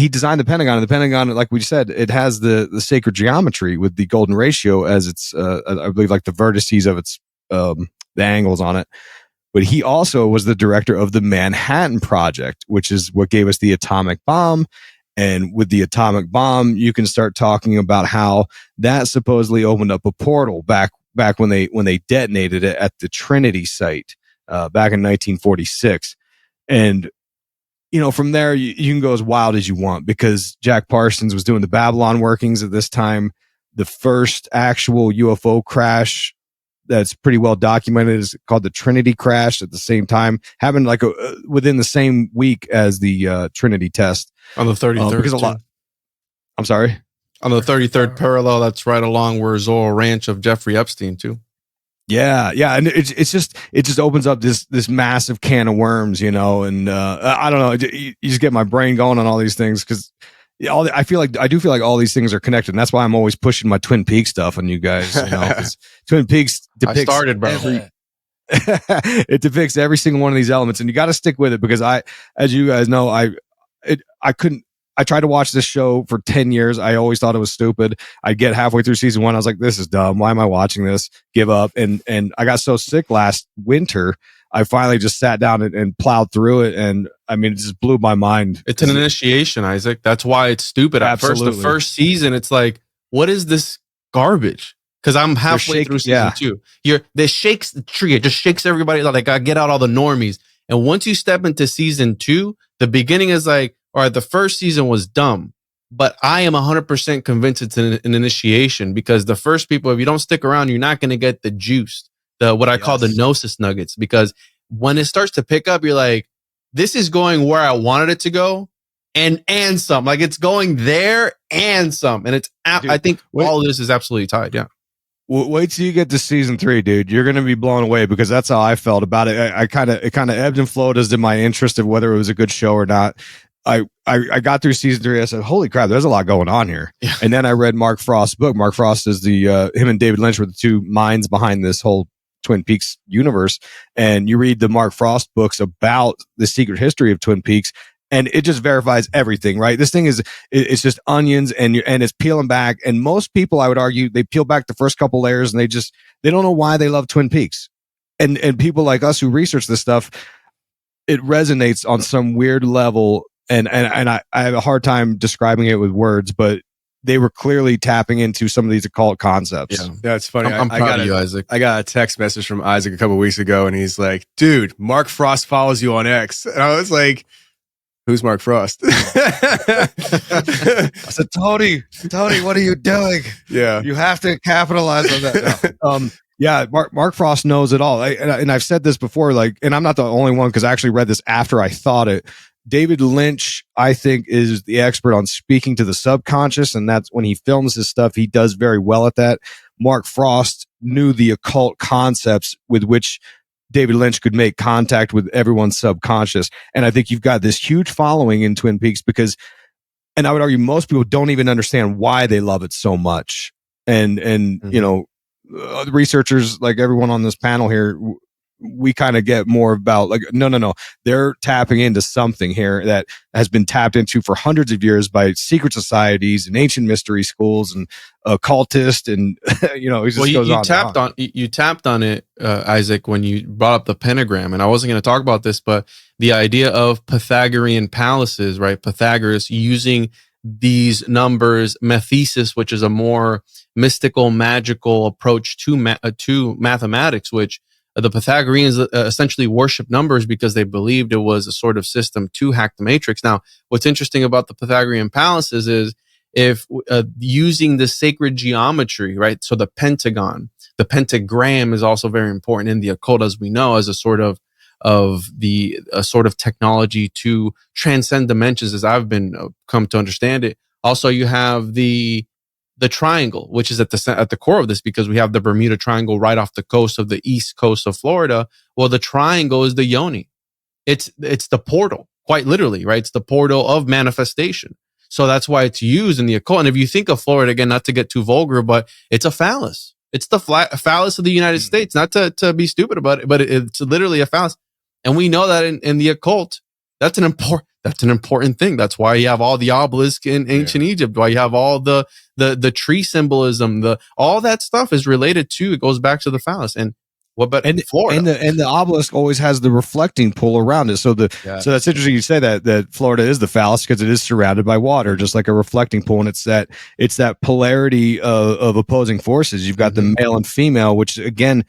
designed the Pentagon, and the Pentagon, like we said, it has the sacred geometry with the golden ratio as its, I believe, like the vertices of its, the angles on it. But he also was the director of the Manhattan Project, which is what gave us the atomic bomb. And with the atomic bomb, you can start talking about how that supposedly opened up a portal back when they detonated it at the Trinity site back in 1946. And from there you can go as wild as you want, because Jack Parsons was doing the Babylon workings at this time. The first actual UFO crash that's pretty well documented is called the Trinity crash. At the same time, happened like within the same week as the Trinity test. On the 33rd. Because a lot. I'm sorry? On the 33rd parallel, that's right along where Zorro Ranch of Jeffrey Epstein, too. Yeah. And it just opens up this massive can of worms, and I don't know. You just get my brain going on all these things, because I do feel like all these things are connected. And that's why I'm always pushing my Twin Peaks stuff on you guys. 'Cause Twin Peaks depicts. I started, bro. It depicts every single one of these elements, and you got to stick with it, because as you guys know, I tried to watch this show for 10 years. I always thought it was stupid. I'd get halfway through season 1. I was like, this is dumb. Why am I watching this? Give up. And I got so sick last winter, I finally just sat down and plowed through it. And I mean, it just blew my mind. It's an initiation, Isaac. That's why it's stupid. At first, the first season, it's like, what is this garbage? Because I'm halfway through season 2. This shakes the tree. It just shakes everybody. Like, I get out all the normies. And once you step into season 2, the beginning is like, all right, the first season was dumb, but I am 100% convinced it's an initiation, because the first people, if you don't stick around, you're not going to get the juice, what I call the gnosis nuggets, because when it starts to pick up, you're like, this is going where I wanted it to go and some. Like, it's going there and some. And I think all of this is absolutely tied. Yeah. Wait till you get to season 3, dude. You're going to be blown away, because that's how I felt about it. It kind of ebbed and flowed as did my interest of whether it was a good show or not. I got through season 3. I said, holy crap, there's a lot going on here. Yeah. And then I read Mark Frost's book. Mark Frost is him and David Lynch were the two minds behind this whole Twin Peaks universe. And you read the Mark Frost books about the secret history of Twin Peaks, and it just verifies everything, right? This thing it's just onions, and it's peeling back. And most people, I would argue, they peel back the first couple layers, and they don't know why they love Twin Peaks. And people like us who research this stuff, it resonates on some weird level and I have a hard time describing it with words, but they were clearly tapping into some of these occult concepts. Yeah, it's funny. I'm proud of you, Isaac. I got a text message from Isaac a couple weeks ago, and he's like, "Dude, Mark Frost follows you on X," and I was like, "Who's Mark Frost?" I said, Tony, what are you doing? Yeah, you have to capitalize on that. No. Yeah, Mark Frost knows it all. And I've said this before, like, and I'm not the only one because I actually read this after I thought it. David Lynch, I think, is the expert on speaking to the subconscious, and that's when he films his stuff. He does very well at that. Mark Frost knew the occult concepts with which David Lynch could make contact with everyone's subconscious. And I think you've got this huge following in Twin Peaks because, and I would argue most people don't even understand why they love it so much. And you know, researchers like everyone on this panel here, we kind of get more about like, no, they're tapping into something here that has been tapped into for hundreds of years by secret societies and ancient mystery schools and occultists. And, you know, it just goes on. You tapped on it, Isaac, when you brought up the pentagram. And I wasn't going to talk about this, but the idea of Pythagorean palaces, right? Pythagoras using these numbers, methesis, which is a more mystical, magical approach to mathematics, which the Pythagoreans essentially worship numbers because they believed it was a sort of system to hack the matrix. Now, what's interesting about the Pythagorean palaces is if using the sacred geometry, right? So the pentagon, the pentagram is also very important in the occult, as we know, as a sort of technology to transcend dimensions, as I've been come to understand it. Also, you have the triangle, which is at the core of this, because we have the Bermuda Triangle right off the coast of the east coast of Florida. Well, the triangle is the yoni. It's the portal, quite literally, right? It's the portal of manifestation. So that's why it's used in the occult. And if you think of Florida, again, not to get too vulgar, but it's a phallus. It's the phallus of the United States, not to be stupid about it, but it's literally a phallus. And we know that in the occult, that's an important thing. That's why you have all the obelisk in ancient Egypt, why you have all the tree symbolism, all that stuff is related to, it goes back to the phallus. And what about Florida? And the obelisk always has the reflecting pool around it. So so that's interesting you say that Florida is the phallus because it is surrounded by water, just like a reflecting pool. And it's that polarity of opposing forces. You've got the male and female, which again,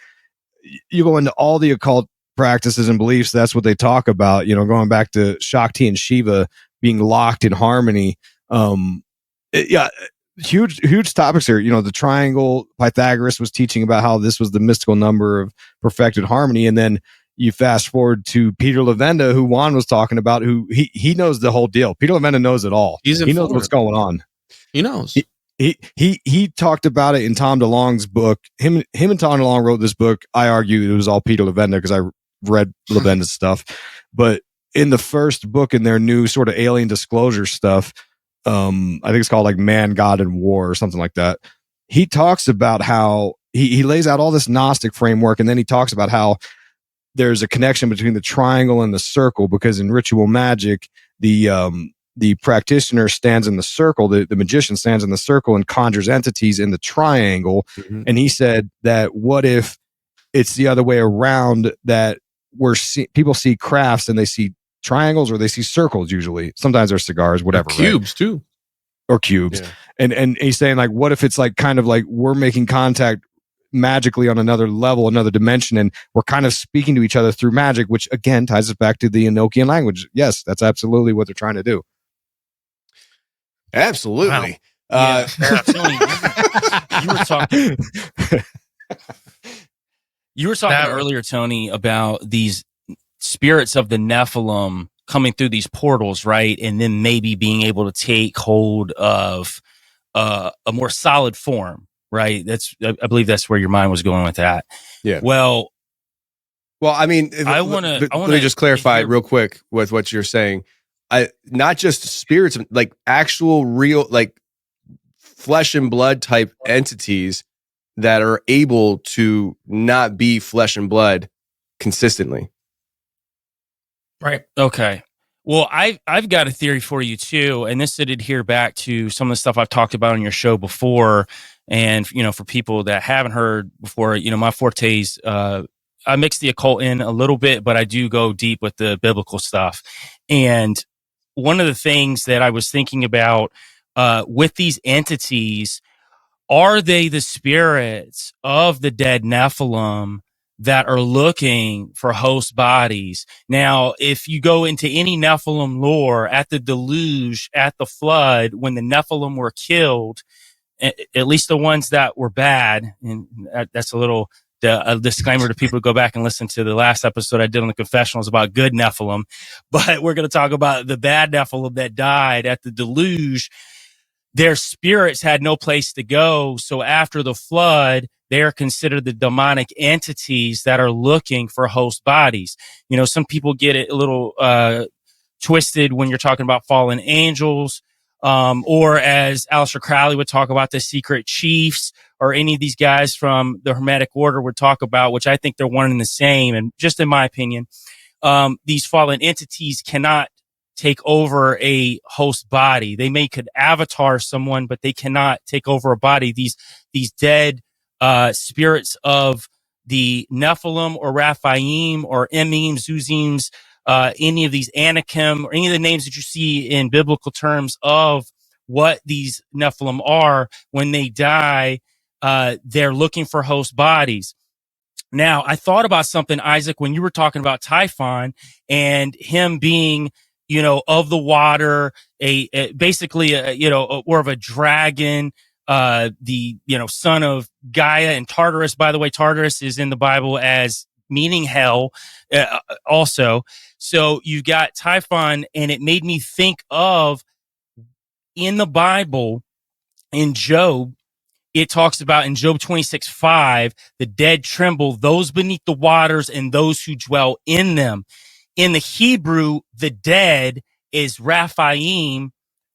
you go into all the occult practices and beliefs, that's what they talk about, you know, going back to Shakti and Shiva being locked in harmony. Huge topics here. You know, the triangle, Pythagoras was teaching about how this was the mystical number of perfected harmony. And then you fast forward to Peter Levenda, who Juan was talking about, who he knows the whole deal. Peter Levenda knows it all. He knows what's going on. He knows. He talked about it in Tom DeLonge's book. Him and Tom DeLonge wrote this book. I argue it was all Peter Levenda because I read Levenda's stuff. But in the first book in their new sort of alien disclosure stuff, I think it's called like Man, God, and War or something like that. He talks about how he lays out all this Gnostic framework, and then he talks about how there's a connection between the triangle and the circle, because in ritual magic, the practitioner stands in the circle, the magician stands in the circle and conjures entities in the triangle. And he said that what if it's the other way around, that people see crafts and they see triangles or they see circles usually. Sometimes they're cigars, whatever. Or cubes, right? Too. Or cubes. Yeah. And he's saying like, what if it's like kind of like we're making contact magically on another level, another dimension, and we're kind of speaking to each other through magic, which again ties us back to the Enochian language. Yes, that's absolutely what they're trying to do. Absolutely. Wow. Tony, you were talking. You were talking earlier, Tony, about these spirits of the Nephilim coming through these portals, right? And then maybe being able to take hold of a more solid form, right? I believe that's where your mind was going with that. Yeah. Well, I mean, let me just clarify real quick with what you're saying. Not just spirits, like actual real, like flesh and blood type entities that are able to not be flesh and blood consistently. Right. Okay. Well, I've got a theory for you too, and this would adhere back to some of the stuff I've talked about on your show before. And you know, for people that haven't heard before, you know, my fortes, I mix the occult in a little bit, but I do go deep with the biblical stuff. And one of the things that I was thinking about with these entities, are they the spirits of the dead Nephilim that are looking for host bodies? Now, if you go into any Nephilim lore, at the deluge, at the flood, when the Nephilim were killed, at least the ones that were bad, and that's a disclaimer to people to go back and listen to the last episode I did on the Confessionals about good Nephilim, but we're going to talk about the bad Nephilim that died at the deluge. Their spirits had no place to go. So after the flood, they are considered the demonic entities that are looking for host bodies. You know, some people get it a little twisted when you're talking about fallen angels, or as Aleister Crowley would talk about, the secret chiefs, or any of these guys from the Hermetic Order would talk about, which I think they're one and the same. And just in my opinion, these fallen entities cannot take over a host body. They could avatar someone, but they cannot take over a body. These dead spirits of the Nephilim or Raphaim or Emim, Zuzims, any of these Anakim, or any of the names that you see in biblical terms of what these Nephilim are, when they die, they're looking for host bodies. Now, I thought about something, Isaac, when you were talking about Typhon and him being, you know, of the water, basically, or of a dragon, the, you know, son of Gaia and Tartarus. By the way, Tartarus is in the Bible as meaning hell, also. So you got Typhon, and it made me think of, in the Bible, in Job, it talks about in Job 26:5, the dead tremble, those beneath the waters and those who dwell in them. In the Hebrew, the dead is Raphaim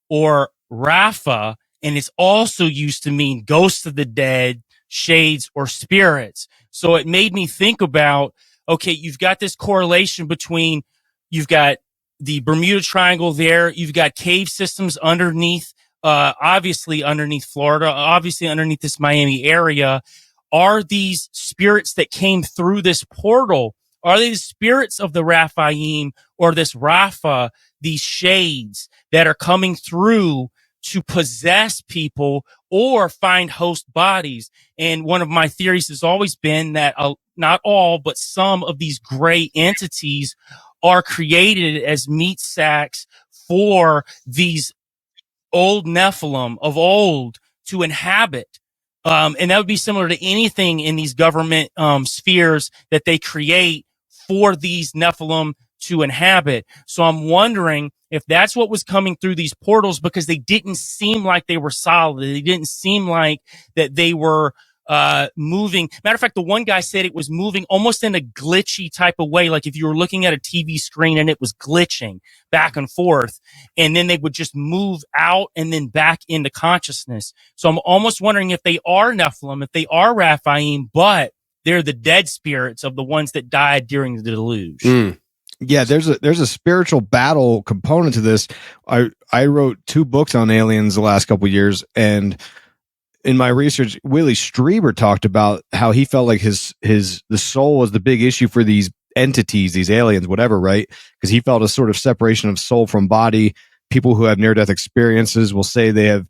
or Rapha, and it's also used to mean ghosts of the dead, shades, or spirits. So it made me think about, okay, you've got this correlation between, you've got the Bermuda Triangle there, you've got cave systems underneath, obviously underneath Florida, obviously underneath this Miami area. Are these spirits that came through this portal, are they the spirits of the Raphaim or this Rapha, these shades that are coming through to possess people or find host bodies? And one of my theories has always been that not all, but some of these gray entities are created as meat sacks for these old Nephilim of old to inhabit. And that would be similar to anything in these government spheres that they create for these Nephilim to inhabit. So I'm wondering if that's what was coming through these portals, because they didn't seem like they were solid. They didn't seem like that they were moving. Matter of fact, the one guy said it was moving almost in a glitchy type of way, like if you were looking at a TV screen and it was glitching back and forth, and then they would just move out and then back into consciousness. So I'm almost wondering if they are Nephilim, if they are Raphaim, but they're the dead spirits of the ones that died during the deluge. Yeah, there's a spiritual battle component to this. I wrote 2 books on aliens the last couple of years, and in my research, Willie Strieber talked about how he felt like the soul was the big issue for these entities, these aliens, whatever, right? Because he felt a sort of separation of soul from body. People who have near-death experiences will say they have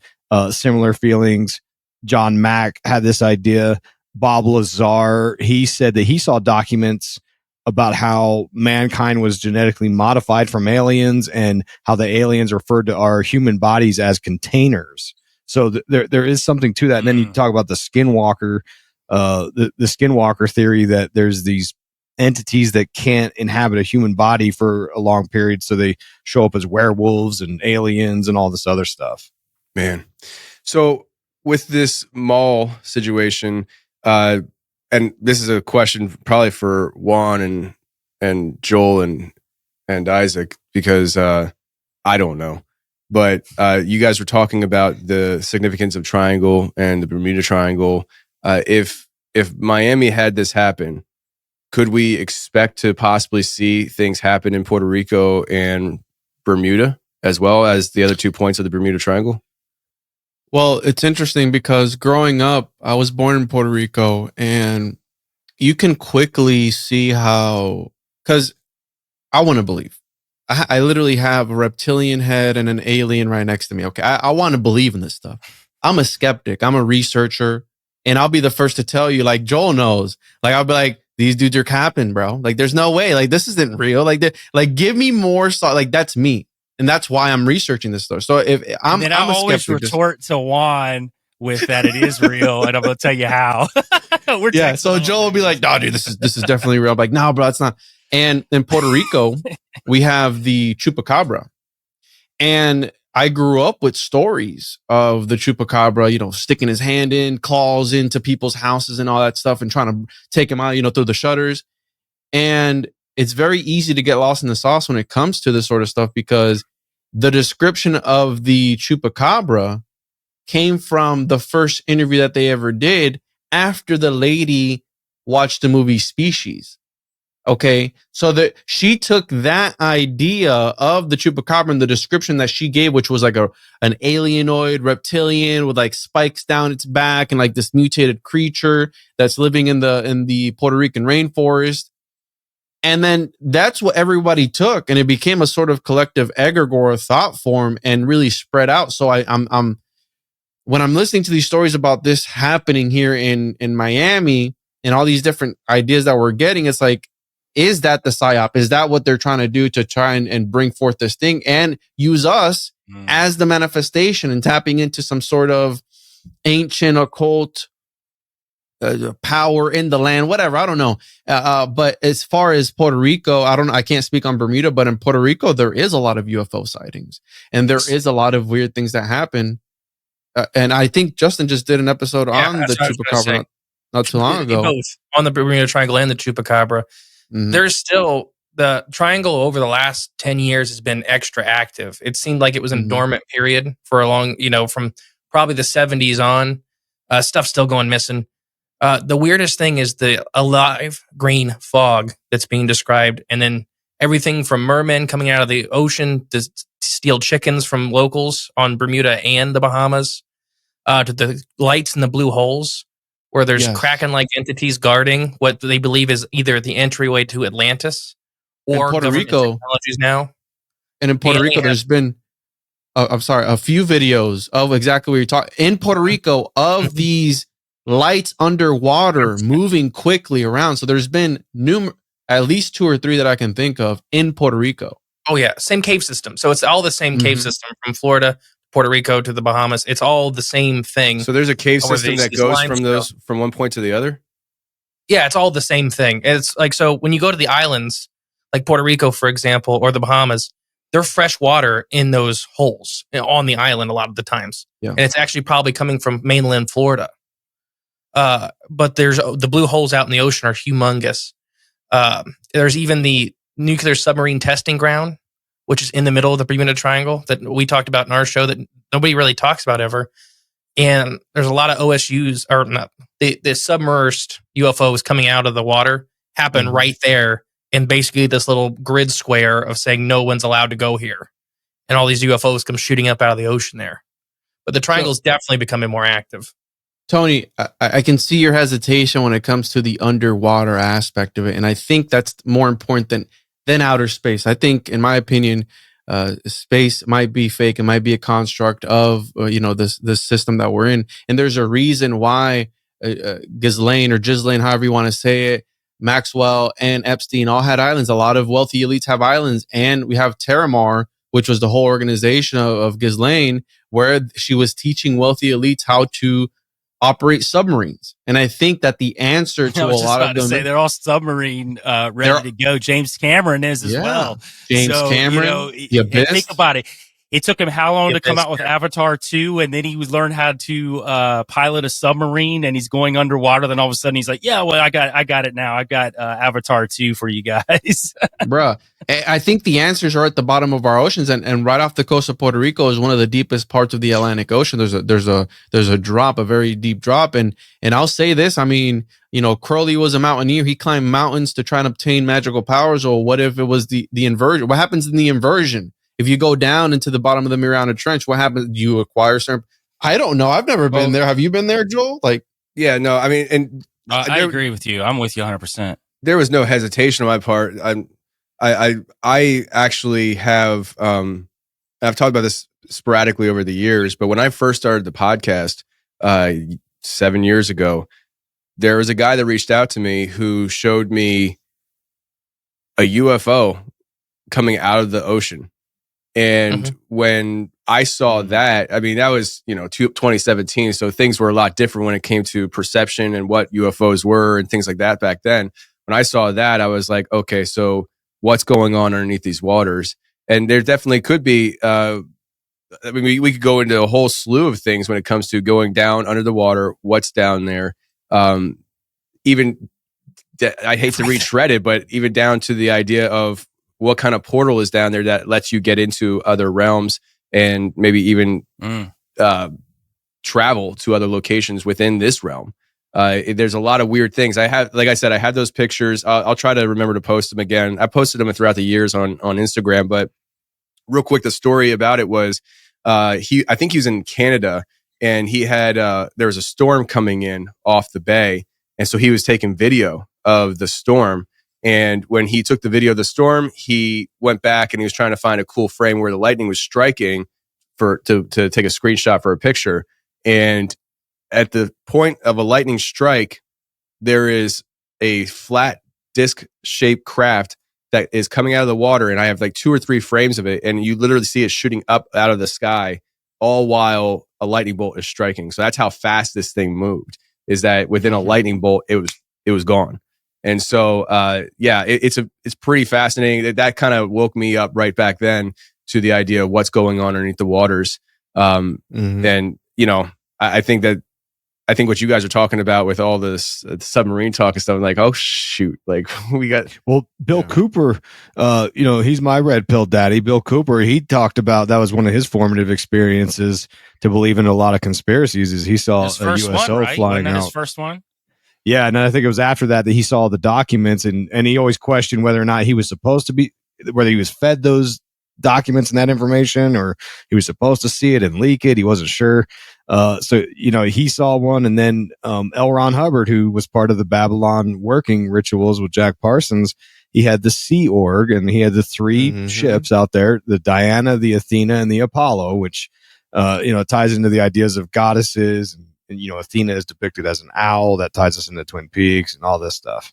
similar feelings. John Mack had this idea. Bob Lazar, he said that he saw documents about how mankind was genetically modified from aliens, and how the aliens referred to our human bodies as containers. So there is something to that. And then you talk about the skinwalker, the skinwalker theory, that there's these entities that can't inhabit a human body for a long period, so they show up as werewolves and aliens and all this other stuff. Man. So with this mall situation, and this is a question probably for Juan and Joel and Isaac, because I don't know. But you guys were talking about the significance of Triangle and the Bermuda Triangle. If Miami had this happen, could we expect to possibly see things happen in Puerto Rico and Bermuda, as well as the other 2 points of the Bermuda Triangle? Well, it's interesting because growing up, I was born in Puerto Rico, and you can quickly see how, because I want to believe, I literally have a reptilian head and an alien right next to me. Okay. I want to believe in this stuff. I'm a skeptic. I'm a researcher. And I'll be the first to tell you, like Joel knows. Like, I'll be like, these dudes are capping, bro. Like, there's no way. Like, this isn't real. Like, give me more. Like, that's me. And that's why I'm researching this stuff. So if I'm always retort to Juan with that it is real, and I'm going to tell you how. So Joel will be like, "No, dude, this is definitely real." I'm like, no, bro, it's not. And in Puerto Rico, we have the chupacabra, and I grew up with stories of the chupacabra, you know, sticking his hand in, claws into people's houses and all that stuff, and trying to take them out, you know, through the shutters. And it's very easy to get lost in the sauce when it comes to this sort of stuff, because the description of the chupacabra came from the first interview that they ever did after the lady watched the movie Species. Okay. So that she took that idea of the chupacabra and the description that she gave, which was like an alienoid reptilian with like spikes down its back and like this mutated creature that's living in the Puerto Rican rainforest. And then that's what everybody took, and it became a sort of collective egregore thought form and really spread out. So I'm when I'm listening to these stories about this happening here in Miami and all these different ideas that we're getting, it's like, is that the psyop? Is that what they're trying to do to try and bring forth this thing and use us as the manifestation and tapping into some sort of ancient occult power in the land, whatever. I don't know. But as far as Puerto Rico, I can't speak on Bermuda, but in Puerto Rico, there is a lot of UFO sightings and there is a lot of weird things that happen. And I think Justin just did an episode on the chupacabra not too long ago. Both on the Bermuda Triangle and the chupacabra. Mm-hmm. There's still the triangle over the last 10 years has been extra active. It seemed like it was in dormant period for a long, from probably the 70s on. Stuff's still going missing. The weirdest thing is the alive green fog that's being described. And then everything from mermen coming out of the ocean to steal chickens from locals on Bermuda and the Bahamas, to the lights in the blue holes where there's Kraken-like entities guarding what they believe is either the entryway to Atlantis or Puerto Rico technologies now. And in Puerto Rico, there's been, a few videos of exactly what you're talking in Puerto Rico of these lights underwater moving quickly around. So there's been at least 2 or 3 that I can think of in Puerto Rico. Oh yeah, same cave system. So it's all the same cave system from Florida, Puerto Rico to the Bahamas. It's all the same thing. So there's a cave system that goes from one point to the other? Yeah, it's all the same thing. It's like, so when you go to the islands, like Puerto Rico, for example, or the Bahamas, there's fresh water in those holes on the island a lot of the times. Yeah. And it's actually probably coming from mainland Florida. But there's the blue holes out in the ocean are humongous. There's even the nuclear submarine testing ground, which is in the middle of the Bermuda Triangle that we talked about in our show that nobody really talks about ever. And there's a lot of OSUs, or not, the submerged UFOs coming out of the water happen right there in basically this little grid square of saying no one's allowed to go here. And all these UFOs come shooting up out of the ocean there. But the triangle's definitely becoming more active. Tony, I can see your hesitation when it comes to the underwater aspect of it. And I think that's more important than outer space. I think, in my opinion, space might be fake. It might be a construct of, this system that we're in. And there's a reason why Ghislaine, however you want to say it, Maxwell and Epstein all had islands. A lot of wealthy elites have islands. And we have Terramar, which was the whole organization of Ghislaine, where she was teaching wealthy elites how to operate submarines. And I think that the answer to a lot of them, they're all submarine ready to go. James Cameron is as well. James Cameron, think about it. It took him how long to come out with Avatar 2, and then he learned how to pilot a submarine, and he's going underwater. Then all of a sudden he's like, "Yeah, well, I got it now. I've got Avatar 2 for you guys." Bruh, I think the answers are at the bottom of our oceans, and right off the coast of Puerto Rico is one of the deepest parts of the Atlantic Ocean. There's a drop, a very deep drop, and I'll say this. I mean, Crowley was a mountaineer. He climbed mountains to try and obtain magical powers. Or what if it was the inversion? What happens in the inversion? If you go down into the bottom of the Mariana Trench, what happens? Do you acquire certain? I don't know. I've never been there. Have you been there, Joel? Yeah, no. I mean, and I agree with you. I'm with you 100%. There was no hesitation on my part. I actually have I've talked about this sporadically over the years, but when I first started the podcast 7 years ago, there was a guy that reached out to me who showed me a UFO coming out of the ocean. And when I saw that, I mean, that was, 2017. So things were a lot different when it came to perception and what UFOs were and things like that back then. When I saw that, I was like, okay, so what's going on underneath these waters? And there definitely could be, we could go into a whole slew of things when it comes to going down under the water, what's down there. I hate to retread it, but even down to the idea of what kind of portal is down there that lets you get into other realms and maybe even travel to other locations within this realm. There's a lot of weird things. I have those pictures. I'll try to remember to post them again. I posted them throughout the years on Instagram, but real quick, the story about it was, I think he was in Canada and he had, there was a storm coming in off the bay. And so he was taking video of the storm. And when he took the video of the storm, he went back and he was trying to find a cool frame where the lightning was striking to take a screenshot for a picture. And at the point of a lightning strike, there is a flat disc shaped craft that is coming out of the water. And I have like 2 or 3 frames of it. And you literally see it shooting up out of the sky, all while a lightning bolt is striking. So that's how fast this thing moved, is that within a lightning bolt, it was gone. And so, it's pretty fascinating. That kind of woke me up right back then to the idea of what's going on underneath the waters. And, I think what you guys are talking about with all this submarine talk and stuff, I'm like, oh shoot, like we got. Well, Bill Cooper, he's my red pill daddy. Bill Cooper, he talked about that was one of his formative experiences to believe in a lot of conspiracies. Is he saw a USO flying out. His first one. Yeah, and I think it was after that he saw the documents, and he always questioned whether or not he was supposed to be, whether he was fed those documents and that information, or he was supposed to see it and leak it. He wasn't sure. So he saw one, and then L. Ron Hubbard, who was part of the Babylon working rituals with Jack Parsons, he had the Sea Org, and he had the 3 ships out there: the Diana, the Athena, and the Apollo, which ties into the ideas of goddesses. And Athena is depicted as an owl. That ties us into Twin Peaks and all this stuff.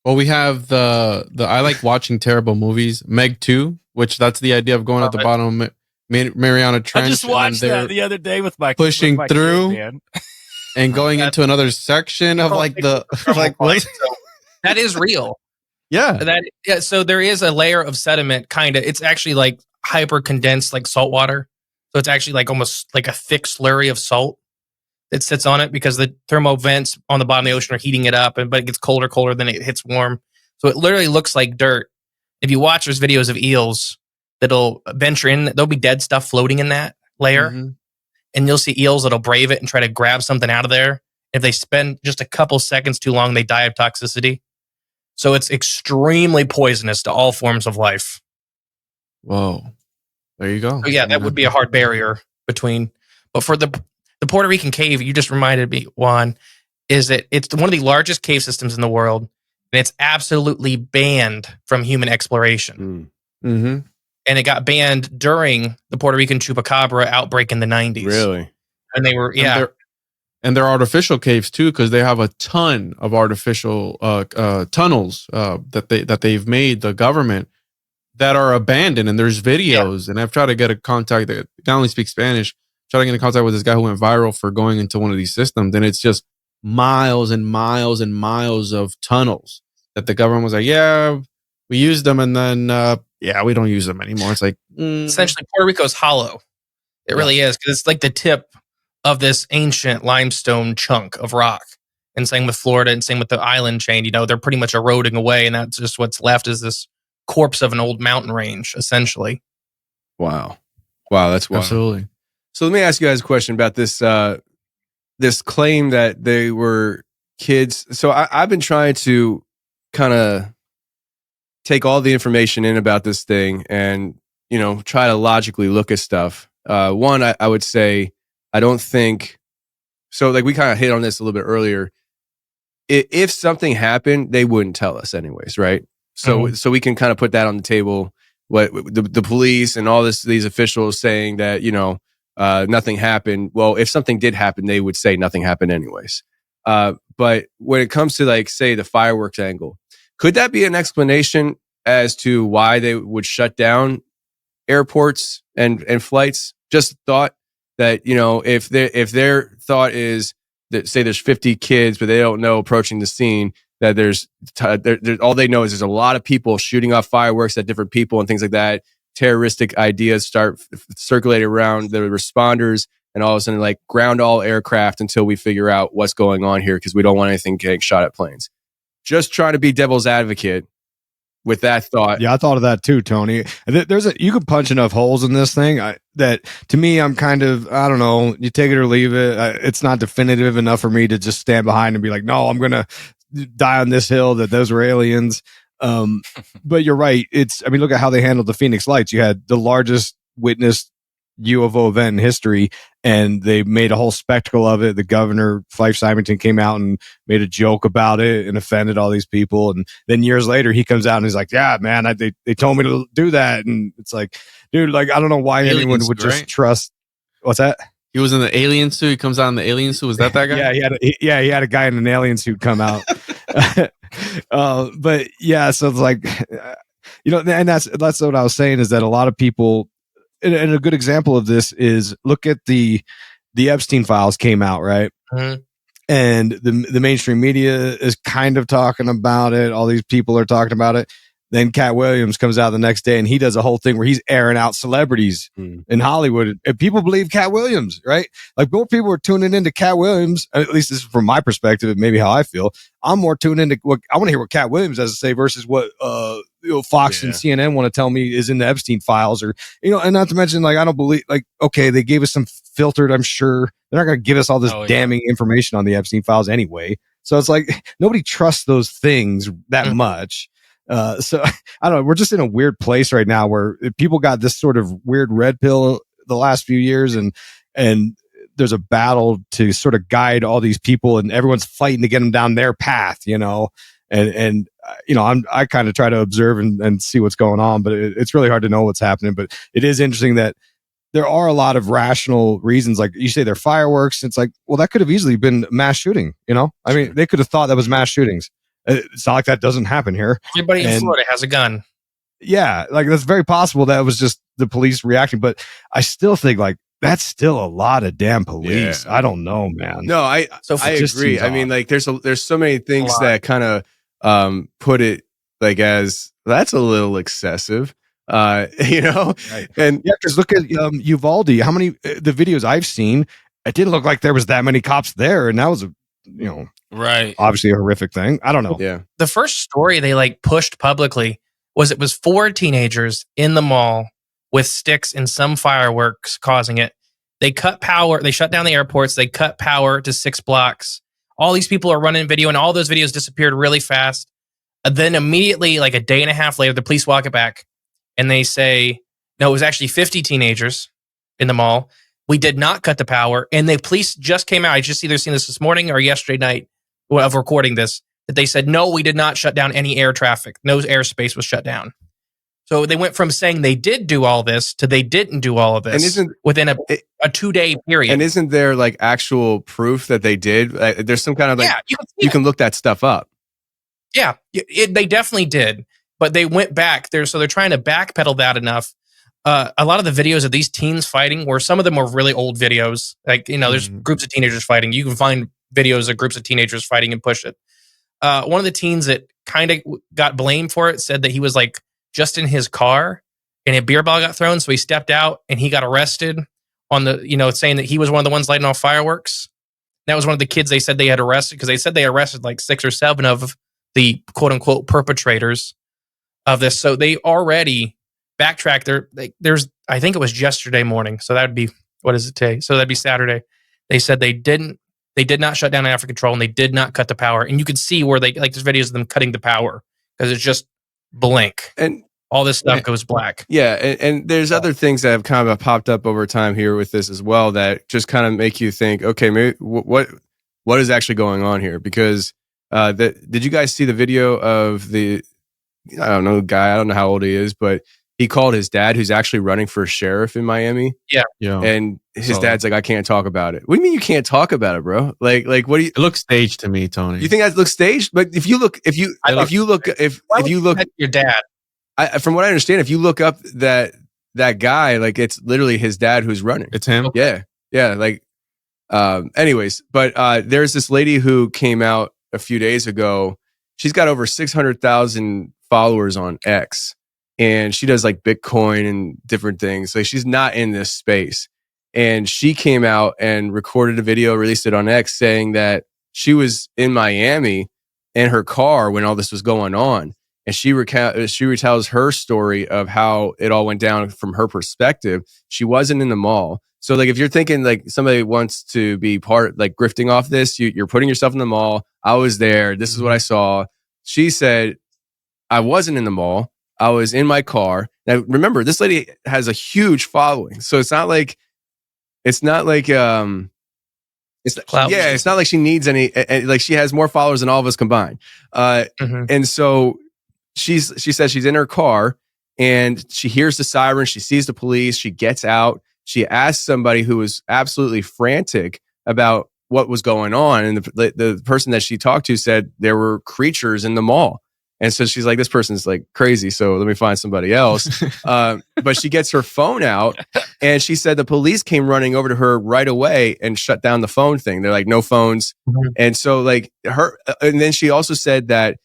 Well, we have the I like watching terrible movies. Meg 2, which that's the idea of going at the bottom of Mariana Trench. I just watched that the other day with my pushing through kid, man. And going into another section of what? That is real. Yeah. So there is a layer of sediment, kind of. It's actually like hyper condensed, like salt water. So it's actually like almost like a thick slurry of salt that sits on it because the thermal vents on the bottom of the ocean are heating it up, but it gets colder, then it hits warm. So it literally looks like dirt. If you watch, there's videos of eels that'll venture in. There'll be dead stuff floating in that layer. And you'll see eels that'll brave it and try to grab something out of there. If they spend just a couple seconds too long, they die of toxicity. So it's extremely poisonous to all forms of life. Whoa. There you go. So yeah, that would be a hard barrier between. But for the Puerto Rican cave, you just reminded me, Juan, is that it's one of the largest cave systems in the world, and it's absolutely banned from human exploration. And it got banned during the Puerto Rican Chupacabra outbreak in the 90s. Really? And they were, And they're artificial caves too, because they have a ton of artificial tunnels that they've made, the government, that are abandoned. And there's videos, and I've tried to get a contact that not only speaks Spanish. Trying to get in contact with this guy who went viral for going into one of these systems, and it's just miles and miles and miles of tunnels that the government was like, yeah, we used them, and then we don't use them anymore. It's like essentially Puerto Rico's hollow. It really is, because it's like the tip of this ancient limestone chunk of rock. And same with Florida, and same with the island chain. They're pretty much eroding away, and that's just what's left is this corpse of an old mountain range, essentially. Wow, that's wild. Absolutely. So let me ask you guys a question about this this claim that they were kids. So I've been trying to kind of take all the information in about this thing and, try to logically look at stuff. One, I would say, I don't think, so like we kind of hit on this a little bit earlier. If something happened, they wouldn't tell us anyways, right? So we can kind of put that on the table. What the police and all these officials saying that, nothing happened. Well, if something did happen, they would say nothing happened anyways. But when it comes to, like, say, the fireworks angle, could that be an explanation as to why they would shut down airports and flights? Just thought that, if their thought is that, say, there's 50 kids, but they don't know approaching the scene, that there's all they know is there's a lot of people shooting off fireworks at different people and things like that. Terroristic ideas start circulating around the responders, and all of a sudden, like, ground all aircraft until we figure out what's going on here, because we don't want anything getting shot at planes. Just trying to be devil's advocate with that thought. Yeah, I thought of that too, Tony. You could punch enough holes in this thing that, to me, I'm kind of, I don't know, you take it or leave it. It's not definitive enough for me to just stand behind and be like, no, I'm going to die on this hill that those were aliens. But you're right. Look at how they handled the Phoenix Lights. You had the largest witnessed UFO event in history, and they made a whole spectacle of it. The governor, Fife Symington, came out and made a joke about it and offended all these people. And then years later, he comes out and he's like, yeah, man, they told me to do that. And it's like, dude, like, I don't know why anyone would just trust. What's that? He was in the alien suit. He comes out in the alien suit. Was that guy? Yeah, he had a guy in an alien suit come out. But yeah, so it's like, and that's what I was saying, is that a lot of people, and a good example of this is, look at the Epstein files came out, right? Mm-hmm. And the mainstream media is kind of talking about it. All these people are talking about it. Then Cat Williams comes out the next day and he does a whole thing where he's airing out celebrities in Hollywood, and people believe Cat Williams, right? Like, more people are tuning into Cat Williams. At least this is from my perspective, and maybe how I feel. I'm more tuned into what I want to hear what Cat Williams has to say versus what Fox and CNN want to tell me is in the Epstein files, or and not to mention, like, I don't believe, like, okay, they gave us some filtered. I'm sure they're not going to give us all this damning information on the Epstein files anyway. So it's like nobody trusts those things that much. So I don't know. We're just in a weird place right now where people got this sort of weird red pill the last few years, and there's a battle to sort of guide all these people, and everyone's fighting to get them down their path, and I kind of try to observe and see what's going on, but it's really hard to know what's happening. But it is interesting that there are a lot of rational reasons. Like you say, they're fireworks. It's like, well, that could have easily been mass shooting. I mean, they could have thought that was mass shootings. It's not like that doesn't happen here. Everybody in Florida has a gun. Yeah, like, that's very possible that was just the police reacting. But I still think, like, that's still a lot of damn police. Yeah. I don't know, man. No, I agree. I mean, like, there's so many things that kind of put it like as that's a little excessive. Right. And yeah, because look at Uvalde. How many the videos I've seen, it didn't look like there was that many cops there, and that was right, obviously a horrific thing. I don't know. Yeah, the first story they pushed publicly was 4 teenagers in the mall with sticks and some fireworks causing it. They cut power. They shut down the airports. They cut power to 6 blocks. All these people are running video, and all those videos disappeared really fast. And then immediately, like a day and a half later, the police walk it back. And they say, no, it was actually 50 teenagers in the mall. We did not cut the power. And the police just came out. I just either seen this morning or yesterday night of recording this, that they said, no, we did not shut down any air traffic. No airspace was shut down. So they went from saying they did do all this to they didn't do all of this within a 2-day period. And isn't there, like, actual proof that they did? There's some kind of, like, you can look that stuff up. Yeah, they definitely did. But they went back there, so they're trying to backpedal that enough. A lot of the videos of these teens fighting, where some of them are really old videos, like, there's groups of teenagers fighting. You can find videos of groups of teenagers fighting and push it. One of the teens that kind of got blamed for it said that he was, like, just in his car and a beer bottle got thrown, so he stepped out and he got arrested on the, saying that he was one of the ones lighting off fireworks. That was one of the kids they said they had arrested, because they said they arrested like 6 or 7 of the quote unquote perpetrators of this. So they already backtracked. There's, I think it was yesterday morning. So that would be, what is it today? So that'd be Saturday. They said they did not shut down African control, and they did not cut the power. And you could see where there's videos of them cutting the power, because it's just blank. And all this stuff goes black. Yeah. And there's other things that have kind of popped up over time here with this as well, that just kind of make you think, okay, maybe what is actually going on here? Because did you guys see the video of the I don't know, guy. I don't know how old he is, but he called his dad, who's actually running for sheriff in Miami. Yeah. And his dad's like, I can't talk about it. What do you mean you can't talk about it, bro? Like, what do you? It looks staged to me, Tony. You think that looks staged? But if you look at your dad, from what I understand, if you look up that guy, like it's literally his dad who's running. It's him. Yeah. Like, anyways, but there's this lady who came out a few days ago. She's got over 600,000 followers on X, and she does like Bitcoin and different things. Like she's not in this space. And she came out and recorded a video, released it on X, saying that she was in Miami in her car when all this was going on. And she retells her story of how it all went down from her perspective. She wasn't in the mall. So like, if you're thinking like somebody wants to be part, like grifting off this, you're putting yourself in the mall. I was there. This is what I saw. She said, I wasn't in the mall. I was in my car. Now, remember, this lady has a huge following. So it's not like it's not like she needs any, like she has more followers than all of us combined. And so she says she's in her car and she hears the siren. She sees the police. She gets out. She asks somebody who was absolutely frantic about what was going on. And the person that she talked to said there were creatures in the mall. And so she's like, this person's like crazy. So let me find somebody else. But she gets her phone out and she said the police came running over to her right away and shut down the phone thing. They're like, no phones. And so like and then she also said that,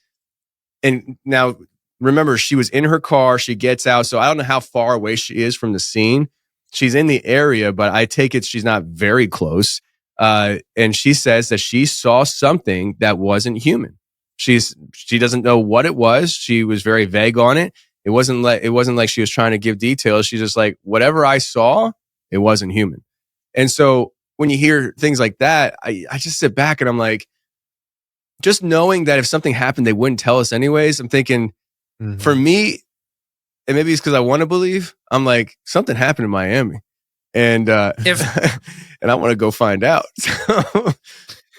and now remember, she was in her car. She gets out. So I don't know how far away she is from the scene. She's in the area, but I take it she's not very close. And she says that she saw something that wasn't human. She doesn't know what it was. She was very vague on it. It wasn't like she was trying to give details. She's just like, whatever I saw, it wasn't human. And so when you hear things like that, I just sit back and I'm like, just knowing that if something happened, they wouldn't tell us anyways. I'm thinking, for me, and maybe it's because I want to believe, I'm like, something happened in Miami. And and I want to go find out.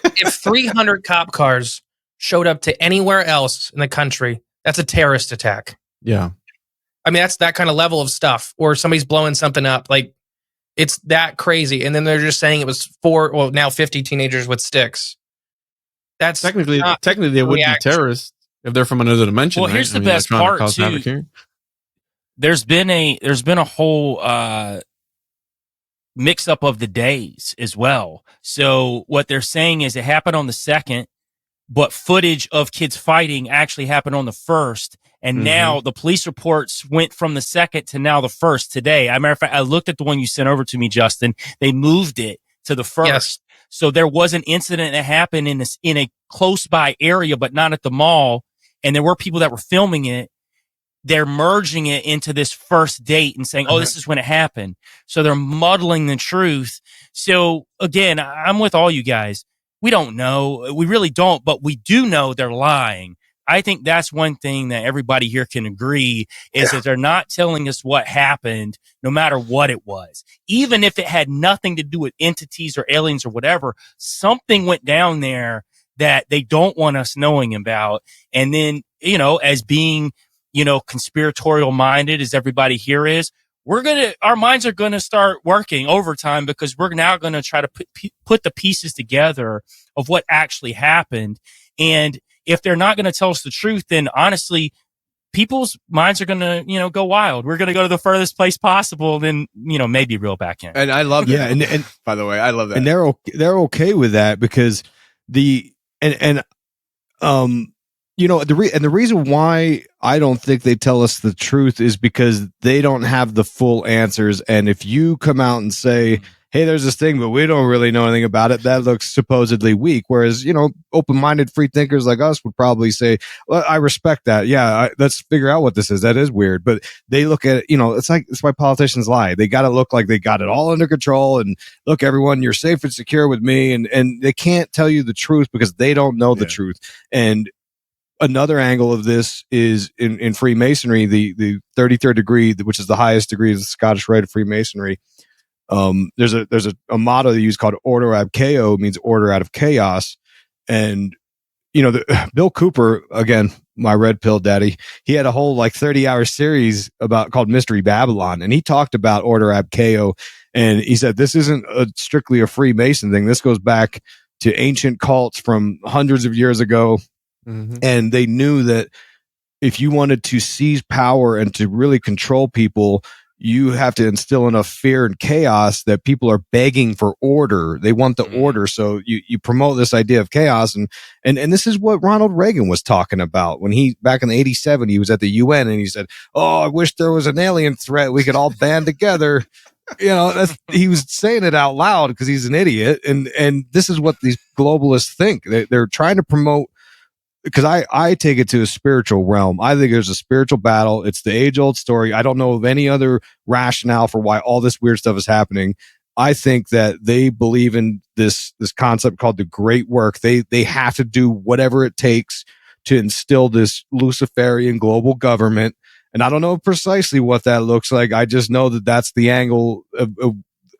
If 300 cop cars showed up to anywhere else in the country, that's a terrorist attack. Yeah. I mean, that's that kind of level of stuff. Or somebody's blowing something up. Like, it's that crazy. And then they're just saying it was now 50 teenagers with sticks. That's technically they would be terrorists if they're from another dimension. Well, here's the best part too. There's been a whole mix up of the days as well. So what they're saying is it happened on the 2nd, but footage of kids fighting actually happened on the 1st. And now the police reports went from the 2nd to now the 1st today. As a matter of fact, I looked at the one you sent over to me, Justin. They moved it to the 1st. Yes. So there was an incident that happened in a close by area, but not at the mall. And there were people that were filming it. They're merging it into this first date and saying, oh, this is when it happened. So they're muddling the truth. So again, I'm with all you guys. We don't know. We really don't, but we do know they're lying. I think that's one thing that everybody here can agree is that they're not telling us what happened, no matter what it was. Even if it had nothing to do with entities or aliens or whatever, something went down there that they don't want us knowing about. And then, as being, conspiratorial minded as everybody here is, our minds are going to start working overtime because we're now going to try to put the pieces together of what actually happened. And if they're not going to tell us the truth, then honestly, people's minds are going to, go wild. We're going to go to the furthest place possible, then, maybe reel back in. And I love that. Yeah. And by the way, I love that. And they're okay with that because the reason why I don't think they tell us the truth is because they don't have the full answers. And if you come out and say, hey, there's this thing, but we don't really know anything about it, that looks supposedly weak. Whereas, open-minded free thinkers like us would probably say, well, I respect that. Yeah, let's figure out what this is. That is weird. But they look at it, it's why politicians lie. They got to look like they got it all under control. And look, everyone, you're safe and secure with me. And they can't tell you the truth because they don't know the truth. And another angle of this is in Freemasonry, the 33rd degree, which is the highest degree of the Scottish Rite of Freemasonry. There's a motto they use called ordo ab chaos, means order out of chaos. And Bill Cooper, again, my red pill daddy, he had a whole 30-hour series called Mystery Babylon. And he talked about Order Abkeo. And he said, this isn't strictly a Freemason thing. This goes back to ancient cults from hundreds of years ago. Mm-hmm. And they knew that if you wanted to seize power and to really control people, you have to instill enough fear and chaos that people are begging for order. They want the order. So you promote this idea of chaos. And this is what Ronald Reagan was talking about when back in 87, he was at the UN and he said, oh, I wish there was an alien threat. We could all band together. He was saying it out loud because he's an idiot. And this is what these globalists think. They're trying to promote, because I take it to a spiritual realm. I think there's a spiritual battle. It's the age old story. I don't know of any other rationale for why all this weird stuff is happening. I think that they believe in this concept called the great work. They have to do whatever it takes to instill this Luciferian global government. And I don't know precisely what that looks like. I just know that that's the angle of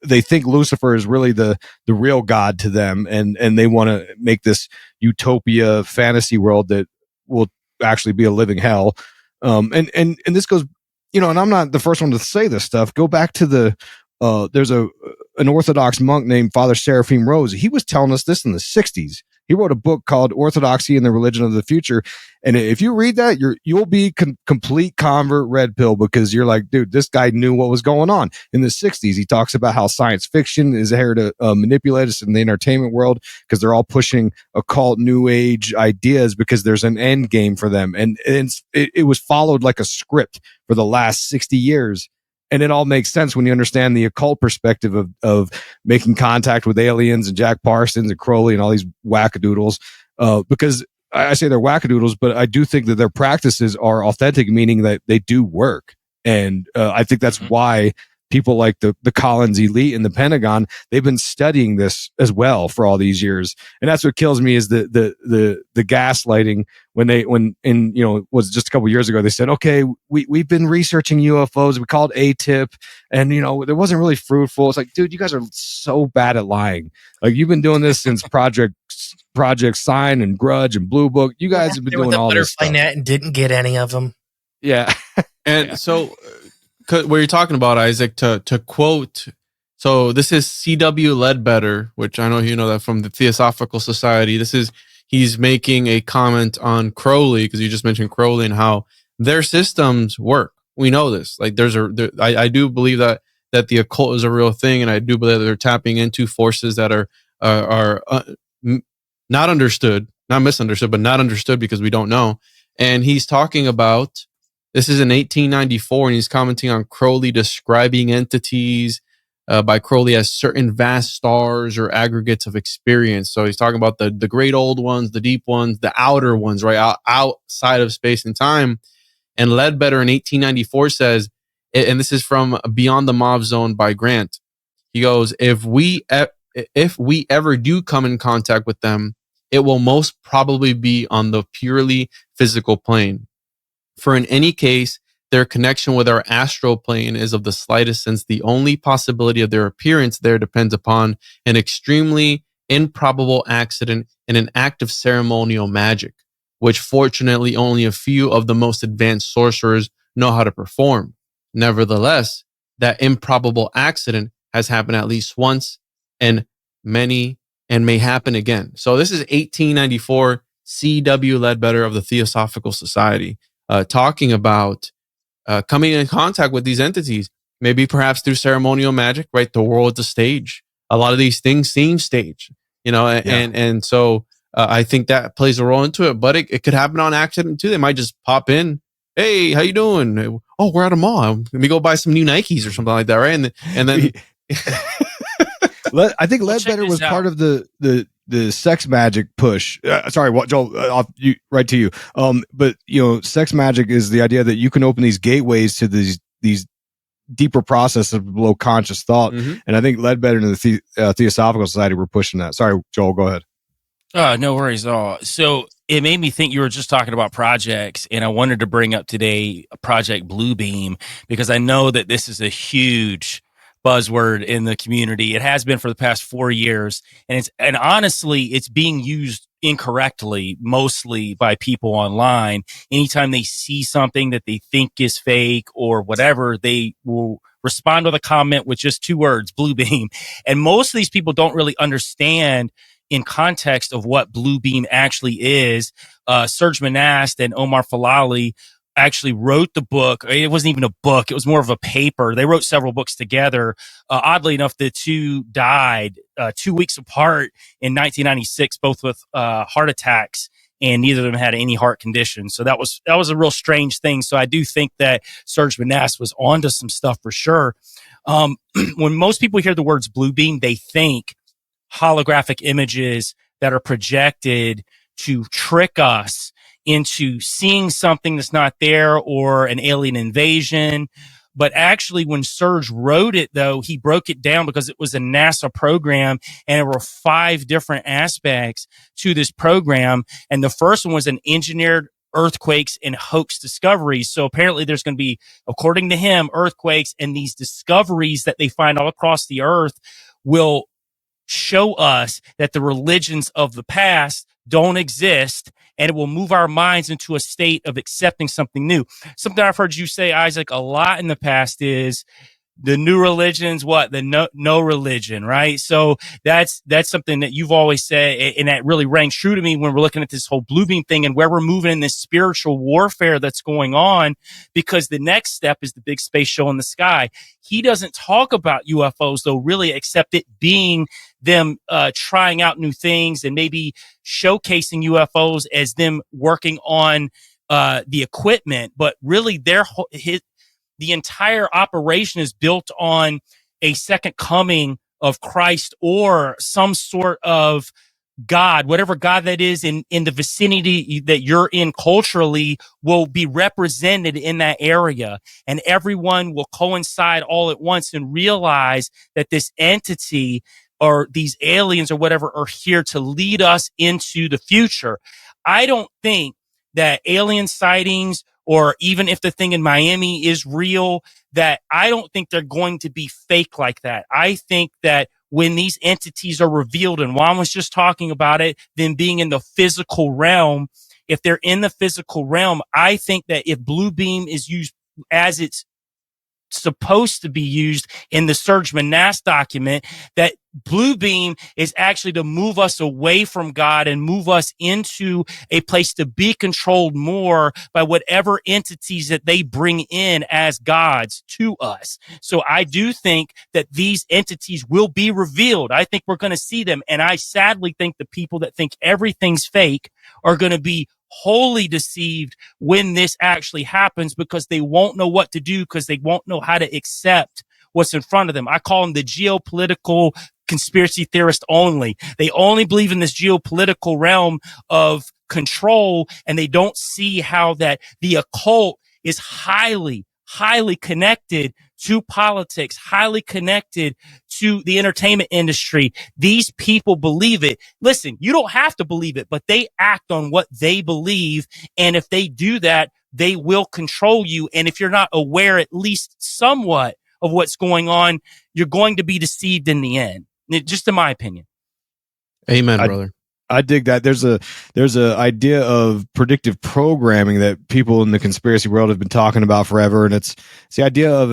they think Lucifer is really the real God to them. And they want to make this utopia fantasy world that will actually be a living hell. And this goes, and I'm not the first one to say this stuff. Go back to there's an Orthodox monk named Father Seraphim Rose. He was telling us this in the 60s. He wrote a book called Orthodoxy and the Religion of the Future. And if you read that, you'll be complete convert red pill, because you're like, dude, this guy knew what was going on. In the 60s, he talks about how science fiction is here to manipulate us in the entertainment world, because they're all pushing occult new age ideas because there's an end game for them. And it was followed like a script for the last 60 years. And it all makes sense when you understand the occult perspective of making contact with aliens and Jack Parsons and Crowley and all these wackadoodles. Because I say they're wackadoodles, but I do think that their practices are authentic, meaning that they do work. And I think that's why people like the Collins elite and the Pentagon, they've been studying this as well for all these years. And that's what kills me is the gaslighting when was just a couple of years ago, they said, okay, we've been researching UFOs. We called ATIP and, it wasn't really fruitful. It's like, dude, you guys are so bad at lying. Like, you've been doing this since Project Sign and Grudge and Blue Book. You guys have been doing all this stuff. Net and didn't get any of them. Yeah. And so what you're talking about, Isaac, to quote, so this is C.W. Ledbetter, which I know you know that from the Theosophical Society. He's making a comment on Crowley, because you just mentioned Crowley and how their systems work. We know this. Like, I do believe that the occult is a real thing, and I do believe that they're tapping into forces that are not understood, not misunderstood, but not understood because we don't know. And he's talking about, this is in 1894, and he's commenting on Crowley describing entities by Crowley as certain vast stars or aggregates of experience. So he's talking about the great old ones, the deep ones, the outer ones, right, outside of space and time. And Ledbetter in 1894 says, and this is from Beyond the Mob Zone by Grant. He goes, if we ever do come in contact with them, it will most probably be on the purely physical plane. For in any case, their connection with our astral plane is of the slightest, since the only possibility of their appearance there depends upon an extremely improbable accident and an act of ceremonial magic, which fortunately only a few of the most advanced sorcerers know how to perform. Nevertheless, that improbable accident has happened at least once and may happen again. So this is 1894, C.W. Ledbetter of the Theosophical Society, talking about coming in contact with these entities, maybe perhaps through ceremonial magic, right? The world is a stage. A lot of these things seem staged, and so I think that plays a role into it, but it could happen on accident too. They might just pop in. Hey, how you doing? Oh, we're at a mall. Let me go buy some new Nikes or something like that, right? And then I think Ledbetter was part of the sex magic push. Sorry, what, Joel? Right to you. But sex magic is the idea that you can open these gateways to these deeper processes of below conscious thought. Mm-hmm. And I think Ledbetter and the Theosophical Society were pushing that. Sorry, Joel, go ahead. No worries at all. So it made me think you were just talking about projects, and I wanted to bring up today Project Bluebeam, because I know that this is a huge buzzword in the community. It has been for the past 4 years, and honestly, it's being used incorrectly, mostly by people online. Anytime they see something that they think is fake or whatever, they will respond with a comment with just 2 words, blue beam. And most of these people don't really understand in context of what blue beam actually is. Serge Monast and Omar Falali actually wrote the book. It wasn't even a book. It was more of a paper. They wrote several books together. Oddly enough, the two died 2 weeks apart in 1996, both with heart attacks, and neither of them had any heart conditions. So that was a real strange thing. So I do think that Serge Monast was onto some stuff for sure. When most people hear the words blue beam, they think holographic images that are projected to trick us into seeing something that's not there or an alien invasion. But actually, when Serge wrote it, though, he broke it down because it was a NASA program, and there were 5 different aspects to this program. And the first one was an engineered earthquakes and hoax discoveries. So apparently there's going to be, according to him, earthquakes, and these discoveries that they find all across the earth will show us that the religions of the past don't exist, and it will move our minds into a state of accepting something new. Something I've heard you say, Isaac, a lot in the past is the new religion's what? The no religion, right? So that's something that you've always said, and that really rang true to me when we're looking at this whole blue beam thing and where we're moving in this spiritual warfare that's going on, because the next step is the big space show in the sky. He doesn't talk about UFOs, though, really, except it being them trying out new things and maybe showcasing UFOs as them working on the equipment. But really, the entire operation is built on a second coming of Christ or some sort of God, whatever God that is in the vicinity that you're in culturally will be represented in that area. And everyone will coincide all at once and realize that this entity or these aliens or whatever are here to lead us into the future. I don't think that alien sightings, or even if the thing in Miami is real, that I don't think they're going to be fake like that. I think that when these entities are revealed, and Juan was just talking about it, them being in the physical realm, if they're in the physical realm, I think that if blue beam is used as it's supposed to be used in the Serge Monast document, that blue beam is actually to move us away from God and move us into a place to be controlled more by whatever entities that they bring in as gods to us. So I do think that these entities will be revealed. I think we're going to see them. And I sadly think the people that think everything's fake are going to be wholly deceived when this actually happens, because they won't know what to do, because they won't know how to accept what's in front of them. I call them the geopolitical conspiracy theorist only. They only believe in this geopolitical realm of control, and they don't see how that the occult is highly connected to politics, highly connected to the entertainment industry. These people believe it. Listen, you don't have to believe it, but they act on what they believe. And if they do that, they will control you. And if you're not aware, at least somewhat, of what's going on, you're going to be deceived in the end. Just in my opinion. Amen, brother. I dig that. There's a idea of predictive programming that people in the conspiracy world have been talking about forever, and it's the idea of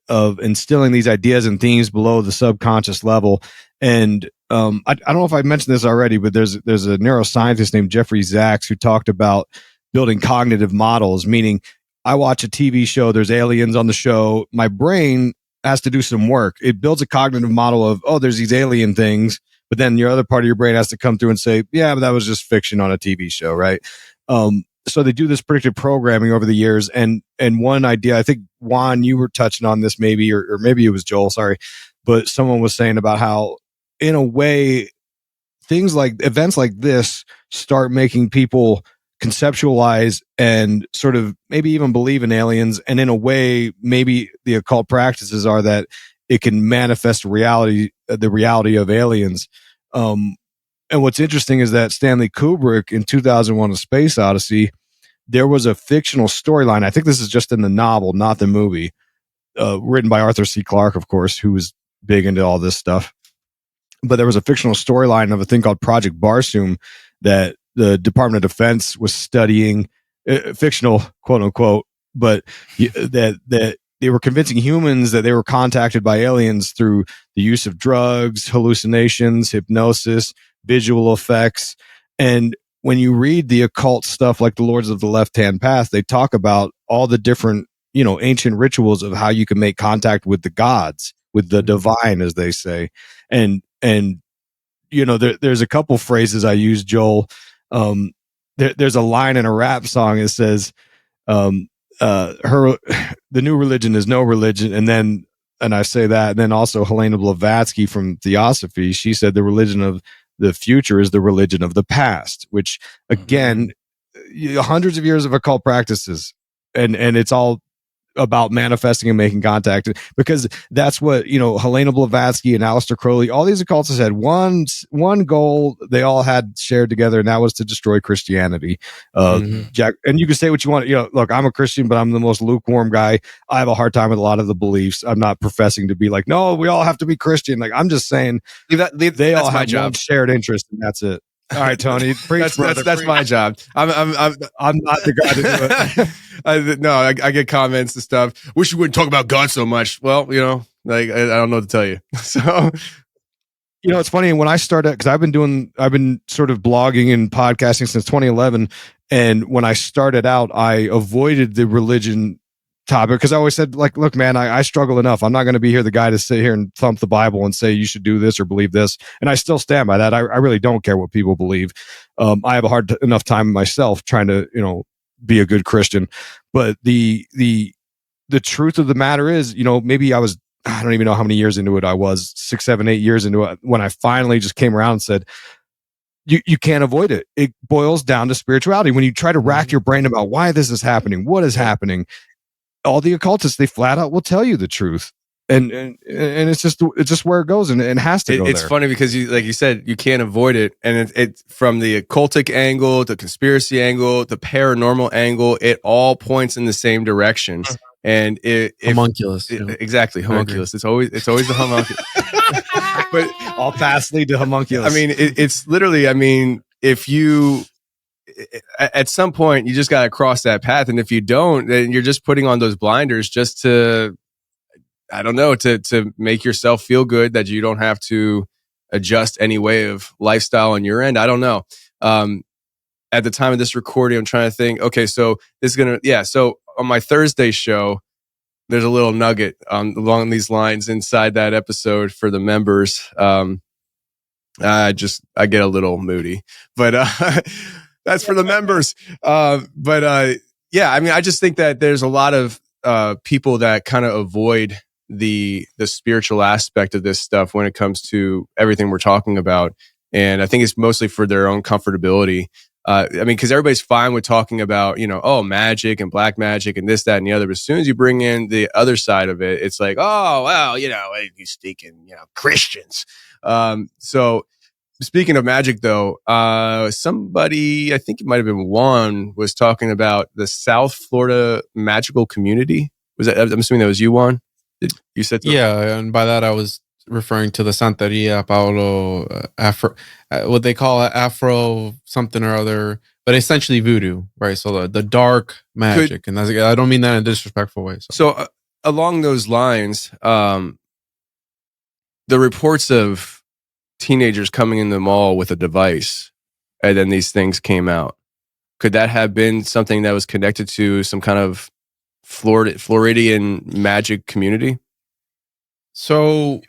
of instilling these ideas and themes below the subconscious level. And I don't know if I mentioned this already, but there's a neuroscientist named Jeffrey Zaks who talked about building cognitive models, meaning I watch a TV show, there's aliens on the show, my brain has to do some work. It builds a cognitive model of, oh, there's these alien things. But then your other part of your brain has to come through and say, yeah, but that was just fiction on a TV show, right? So they do this predictive programming over the years. And one idea, I think, Juan, you were touching on this maybe, or maybe it was Joel, sorry. But someone was saying about how, in a way, events like this start making people conceptualize and sort of maybe even believe in aliens. And in a way, maybe the occult practices are that it can manifest the reality of aliens. And what's interesting is that Stanley Kubrick in 2001: A Space Odyssey, there was a fictional storyline. I think this is just in the novel, not the movie, written by Arthur C. Clarke, of course, who was big into all this stuff. But there was a fictional storyline of a thing called Project Barsoom that the Department of Defense was studying, fictional, quote unquote, but that they were convincing humans that they were contacted by aliens through the use of drugs, hallucinations, hypnosis, visual effects. And when you read the occult stuff like the Lords of the Left-Hand Path, they talk about all the different, ancient rituals of how you can make contact with the gods, with the divine, as they say. And there's a couple phrases I use, Joel. There's a line in a rap song that says, the new religion is no religion. And I say that. And then also Helena Blavatsky from Theosophy, she said the religion of the future is the religion of the past, which again, hundreds of years of occult practices. And it's all about manifesting and making contact, because that's what, Helena Blavatsky and Aleister Crowley, all these occultists had one goal they all had shared together, and that was to destroy Christianity. Jack, and you can say what you want. Look, I'm a Christian, but I'm the most lukewarm guy. I have a hard time with a lot of the beliefs. I'm not professing to be like, no, we all have to be Christian. Like, I'm just saying they all have one shared interest, and that's it. All right, Tony. Preach, that's my job. I'm not the guy to do it. I get comments and stuff. Wish you wouldn't talk about God so much. Well, I don't know what to tell you. So, it's funny when I started, because I've been sort of blogging and podcasting since 2011, and when I started out, I avoided the religion topic because I always said, like, look, man, I struggle enough. I'm not going to be here the guy to sit here and thump the Bible and say you should do this or believe this. And I still stand by that. I really don't care what people believe. I have a hard enough time myself trying to, be a good Christian. But the truth of the matter is, maybe I don't even know how many years into it I was, 6, 7, 8 years into it, when I finally just came around and said, you can't avoid it. It boils down to spirituality. When you try to rack your brain about why this is happening, what is happening, all the occultists, they flat out will tell you the truth. And it's just where it goes, and it has to go It's there. funny because like you said, you can't avoid it. And it from the occultic angle, the conspiracy angle, the paranormal angle, it all points in the same direction. And homunculus. Exactly. Homunculus. It's always the homunculus. But all paths lead to homunculus. I mean, it's literally, if you, at some point, you just got to cross that path. And if you don't, then you're just putting on those blinders just to, I don't know, to make yourself feel good that you don't have to adjust any way of lifestyle on your end. I don't know. At the time of this recording, I'm trying to think, okay, so this is so on my Thursday show, there's a little nugget along these lines inside that episode for the members. I get a little moody, but that's for the members. I just think that there's a lot of people that kind of avoid the spiritual aspect of this stuff when it comes to everything we're talking about. And I think it's mostly for their own comfortability. Because everybody's fine with talking about, magic and black magic and this, that, and the other. But as soon as you bring in the other side of it, it's like, oh, well, you speaking, Christians. So speaking of magic, though, somebody, I think it might have been Juan, was talking about the South Florida magical community. Was that? I'm assuming that was you, Juan. You said something? Yeah, and by that I was referring to the Santeria Paulo Afro, what they call Afro something or other, but essentially voodoo, right? So the dark magic, and I don't mean that in a disrespectful way. So along those lines, the reports of teenagers coming in the mall with a device, and then these things came out. Could that have been something that was connected to some kind of Floridian magic community? So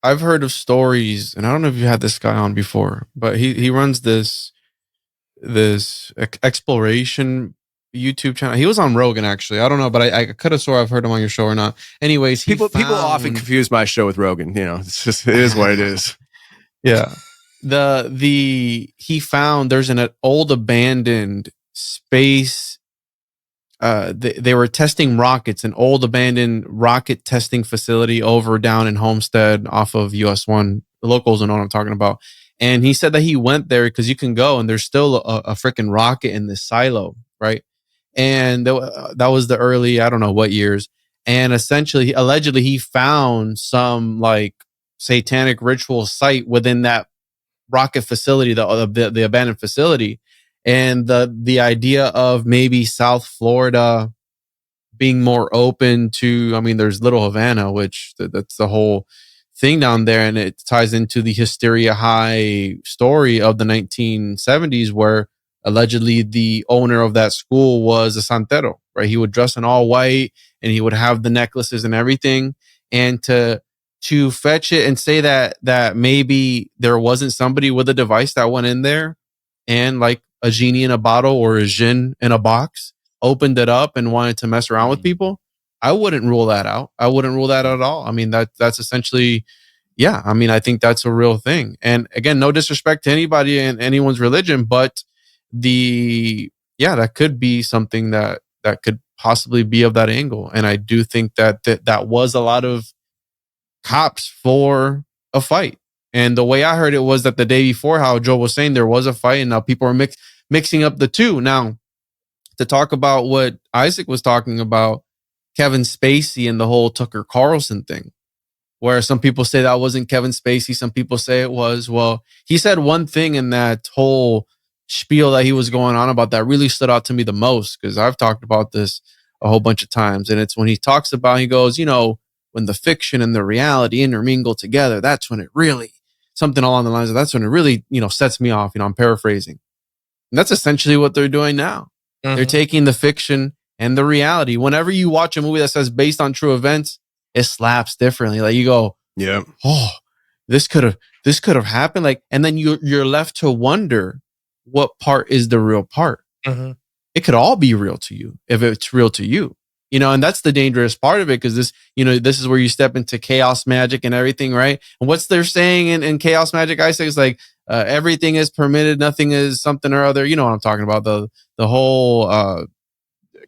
I've heard of stories, and I don't know if you had this guy on before, but he runs this exploration YouTube channel. He was on Rogan, actually. I don't know, but I could have swore I've heard him on your show or not. Anyways, people often confuse my show with Rogan. It's just, it is what it is. Yeah. He found there's an old abandoned space. They were testing rockets, an old abandoned rocket testing facility down in Homestead off of US 1. The locals know what I'm talking about. And he said that he went there because you can go and there's still a freaking rocket in this silo, right? And that was the early, I don't know what years. And essentially, allegedly, he found some like satanic ritual site within that rocket facility, the abandoned facility. And the idea of maybe South Florida being more open to, I mean, there's Little Havana, which that's the whole thing down there. And it ties into the Hysteria High story of the 1970s, where allegedly the owner of that school was a santero, right? He would dress in all white and he would have the necklaces and everything. And to fetch it and say that maybe there wasn't somebody with a device that went in there and like a genie in a bottle or a djinn in a box opened it up and wanted to mess around with people, I wouldn't rule that out. I wouldn't rule that at all. I mean, that's essentially, yeah. I mean, I think that's a real thing. And again, no disrespect to anybody in anyone's religion, but that could be something that could possibly be of that angle. And I do think that was a lot of cops for a fight. And the way I heard it was that the day before, how Joe was saying, there was a fight and now people are mixing up the two. Now, to talk about what Isaac was talking about, Kevin Spacey and the whole Tucker Carlson thing, where some people say that wasn't Kevin Spacey, some people say it was. Well, he said one thing in that whole spiel that he was going on about that really stood out to me the most, because I've talked about this a whole bunch of times. And it's when he talks about, he goes, when the fiction and the reality intermingle together, that's when it really, something along the lines of, that's when it really, sets me off. I'm paraphrasing. And that's essentially what they're doing now. Mm-hmm. They're taking the fiction and the reality. Whenever you watch a movie that says based on true events, it slaps differently. Like you go, yeah, oh, this could have happened. Like, and then you're left to wonder what part is the real part. Mm-hmm. It could all be real to you if it's real to you. And that's the dangerous part of it, because this is where you step into chaos magic and everything, right? And what's they're saying in chaos magic, I say, is like everything is permitted, nothing is something or other. You know what I'm talking about? The whole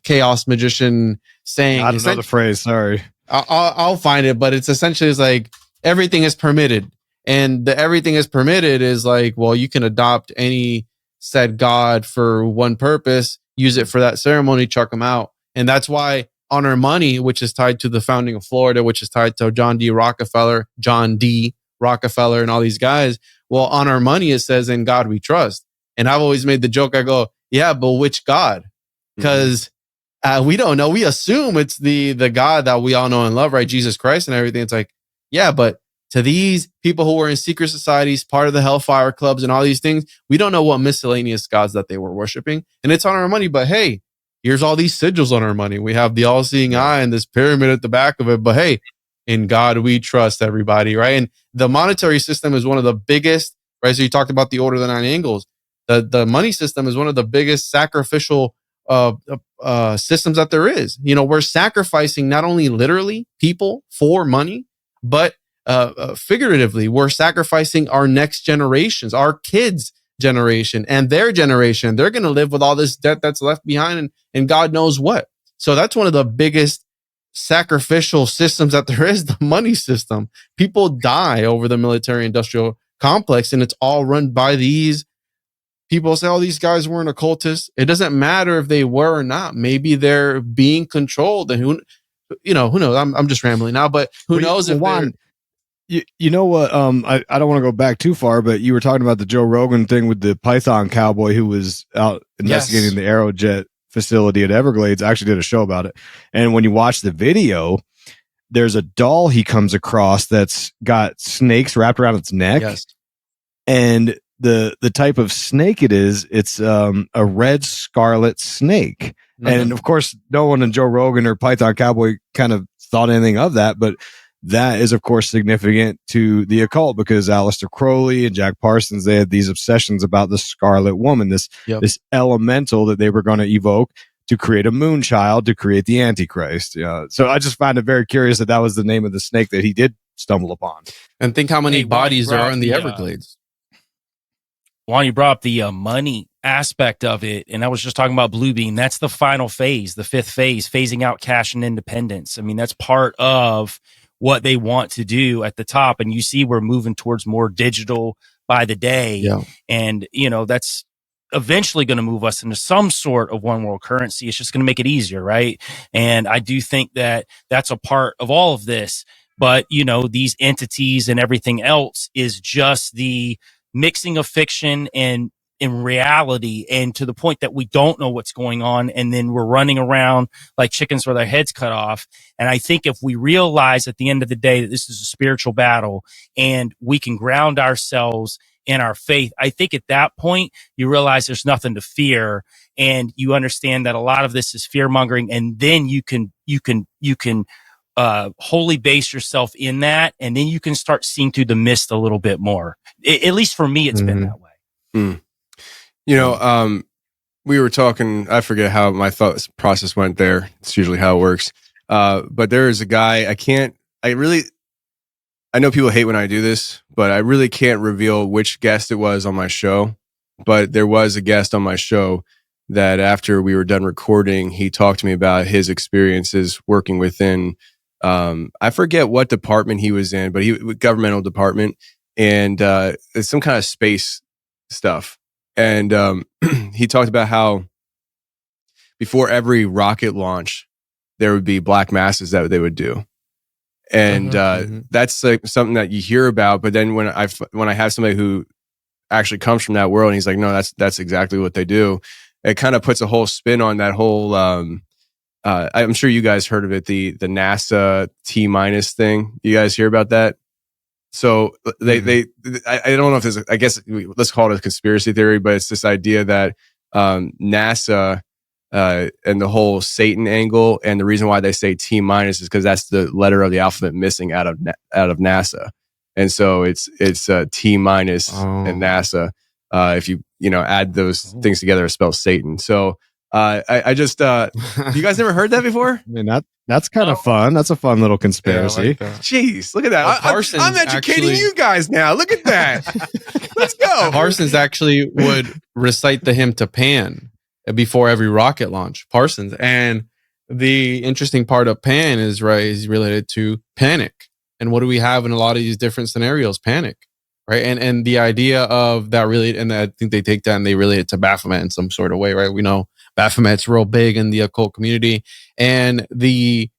chaos magician saying. I don't know the phrase. Sorry, I'll find it, but it's essentially is like everything is permitted, and the everything is permitted is like, well, you can adopt any said god for one purpose, use it for that ceremony, chuck them out, and that's why. On our money, which is tied to the founding of Florida, which is tied to John D. Rockefeller, and all these guys. Well, on our money, it says, in God we trust. And I've always made the joke, I go, yeah, but which God? Because we don't know. We assume it's the God that we all know and love, right? Jesus Christ and everything. It's like, yeah, but to these people who were in secret societies, part of the Hellfire clubs and all these things, we don't know what miscellaneous gods that they were worshiping. And it's on our money, but hey, here's all these sigils on our money. We have the all-seeing eye and this pyramid at the back of it. But hey, in God we trust, everybody, right? And the monetary system is one of the biggest, right? So you talked about the Order of the Nine Angles. The money system is one of the biggest sacrificial systems that there is. We're sacrificing not only literally people for money, but figuratively, we're sacrificing our next generations, our kids' generation and their generation. They're going to live with all this debt that's left behind and God knows what. So that's one of the biggest sacrificial systems that there is, the money system. People die over the military industrial complex, and it's all run by these people. Say, oh, these guys weren't occultists. It doesn't matter if they were or not. Maybe they're being controlled, and who knows? I'm just rambling now, but who knows if Juan, you know what? I don't want to go back too far, but you were talking about the Joe Rogan thing with the Python cowboy who was out investigating the Aerojet facility at Everglades. I actually did a show about it. And when you watch the video, there's a doll he comes across that's got snakes wrapped around its neck. Yes. And the type of snake it is, it's a red scarlet snake. Mm-hmm. And of course, no one in Joe Rogan or Python Cowboy kind of thought anything of that, but that is, of course, significant to the occult, because Aleister Crowley and Jack Parsons, they had these obsessions about the Scarlet Woman, this elemental that they were going to evoke to create a moon child, to create the Antichrist. So I just find it very curious that was the name of the snake that he did stumble upon. And think how many bodies there are in the Everglades. Juan, you brought up the money aspect of it, and I was just talking about Bluebeam. That's the final phase, the fifth phase, phasing out cash and independence. I mean, that's part of what they want to do at the top. And you see, we're moving towards more digital by the day. Yeah. And, that's eventually going to move us into some sort of one world currency. It's just going to make it easier, right? And I do think that that's a part of all of this. But, you know, these entities and everything else is just the mixing of fiction and in reality, and to the point that we don't know what's going on. And then we're running around like chickens with our heads cut off. And I think if we realize at the end of the day that this is a spiritual battle and we can ground ourselves in our faith, I think at that point you realize there's nothing to fear, and you understand that a lot of this is fear mongering. And then you can wholly base yourself in that, and then you can start seeing through the mist a little bit more. At least for me, it's been that way. Mm. You know, we were talking, I forget how my thought process went there. It's usually how it works. But there is a guy, I know people hate when I do this, but I really can't reveal which guest it was on my show. But there was a guest on my show that after we were done recording, he talked to me about his experiences working within, I forget what department he was in, but governmental department, and it's some kind of space stuff. And he talked about how before every rocket launch, there would be black masses that they would do. And that's like something that you hear about. But then when I have somebody who actually comes from that world, and he's like, no, that's exactly what they do. It kind of puts a whole spin on that whole, I'm sure you guys heard of it, the NASA T- thing. You guys hear about that? So I don't know if there's, I guess let's call it a conspiracy theory, but it's this idea that NASA and the whole Satan angle, and the reason why they say T- is because that's the letter of the alphabet missing out of NASA, and so it's T- and NASA. If you add those things together, it spells Satan. So I just you guys never heard that before? I mean, that's kind of fun. That's a fun little conspiracy. Yeah, Jeez, look at that. I'm educating you guys now. Look at that. Let's go. Parsons actually would recite the hymn to Pan before every rocket launch. Parsons. And the interesting part of Pan is related to panic. And what do we have in a lot of these different scenarios? Panic. Right. And the idea of that really, and I think they take that and they relate it to Baphomet in some sort of way, right? We know Baphomet's real big in the occult community. And the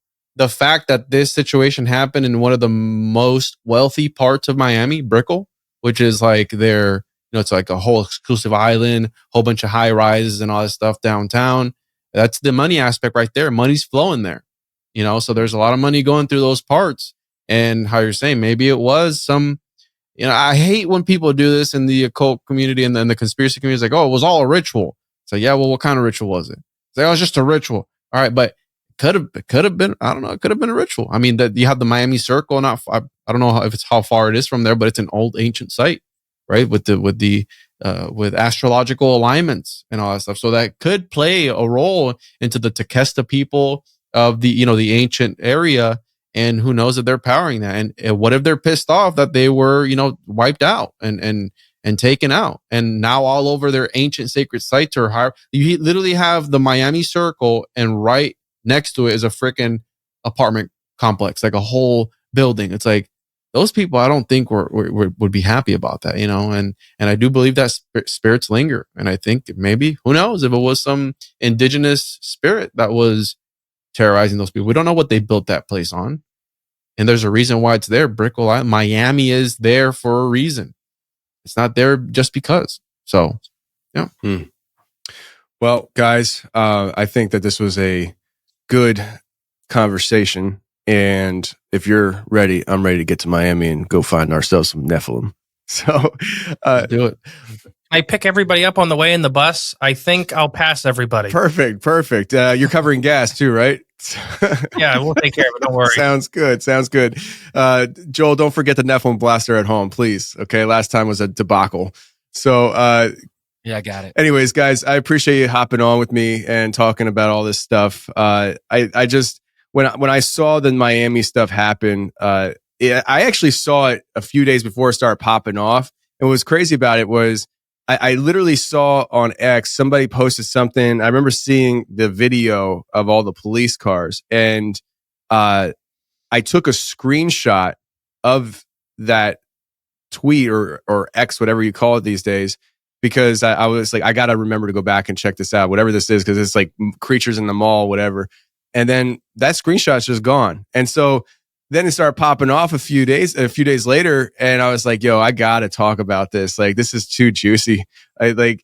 fact that this situation happened in one of the most wealthy parts of Miami, Brickell, which is like it's like a whole exclusive island, whole bunch of high rises and all that stuff downtown. That's the money aspect right there. Money's flowing there, so there's a lot of money going through those parts. And how you're saying, maybe it was some, I hate when people do this in the occult community and then the conspiracy community is like, oh, it was all a ritual. It's like, yeah, well, what kind of ritual was it? It's like, oh, it's just a ritual. All right, but could have been, I don't know, it could have been a ritual. I mean, that you have the Miami Circle, I don't know if it's how far it is from there, but it's an old ancient site, right? With astrological alignments and all that stuff. So that could play a role into the Tequesta people of the ancient area. And who knows if they're powering that? And what if they're pissed off that they were, wiped out and taken out? And now all over their ancient sacred sites are higher. You literally have the Miami Circle, and right next to it is a freaking apartment complex, like a whole building. It's like those people, I don't think would be happy about that, And I do believe that spirits linger. And I think maybe, who knows, if it was some indigenous spirit that was terrorizing those people. We don't know what they built that place on. And there's a reason why it's there. Brickell Island, Miami is there for a reason. It's not there just because. So, yeah. Well, guys, I think that this was a good conversation. And if you're ready, I'm ready to get to Miami and go find ourselves some Nephilim. So do it. I pick everybody up on the way in the bus. I think I'll pass everybody. Perfect. You're covering gas too, right? Yeah, we'll take care of it. Don't worry. Sounds good. Joel, don't forget the Nephilim blaster at home, please. Okay, last time was a debacle. So yeah, I got it. Anyways, guys, I appreciate you hopping on with me and talking about all this stuff. I just when I saw the Miami stuff happen, I actually saw it a few days before it started popping off. And what was crazy about it was I literally saw on X, somebody posted something. I remember seeing the video of all the police cars, and I took a screenshot of that tweet or X, whatever you call it these days, because I was like, I got to remember to go back and check this out, whatever this is, because it's like creatures in the mall, whatever. And then that screenshot's just gone. And so then it started popping off a few days later. And I was like, yo, I got to talk about this. Like, this is too juicy. I think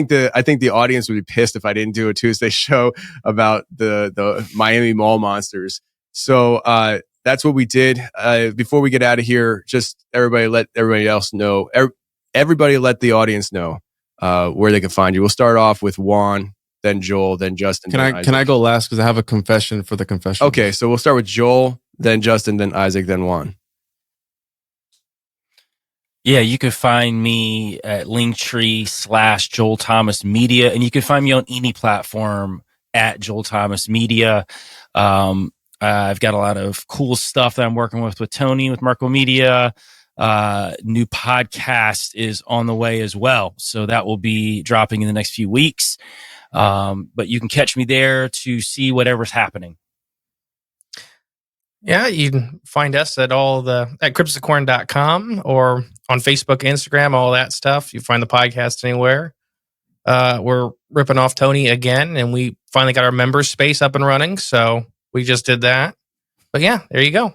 the audience would be pissed if I didn't do a Tuesday show about the Miami mall monsters. So, that's what we did. Before we get out of here, just let everybody else know. Everybody let the audience know where they can find you. We'll start off with Juan, then Joel, then Justin. Can I go last because I have a confession for the confession? Okay, so we'll start with Joel, then Justin, then Isaac, then Juan. Yeah, you can find me at Linktree/Joel Thomas Media, and you can find me on any platform at Joel Thomas Media. I've got a lot of cool stuff that I'm working with Tony, with Marco Media. New podcast is on the way as well. So that will be dropping in the next few weeks. But you can catch me there to see whatever's happening. Yeah, you can find us at cryptidsofcorn.com or on Facebook, Instagram, all that stuff. You find the podcast anywhere. We're ripping off Tony again, and we finally got our member space up and running. So we just did that. But yeah, there you go.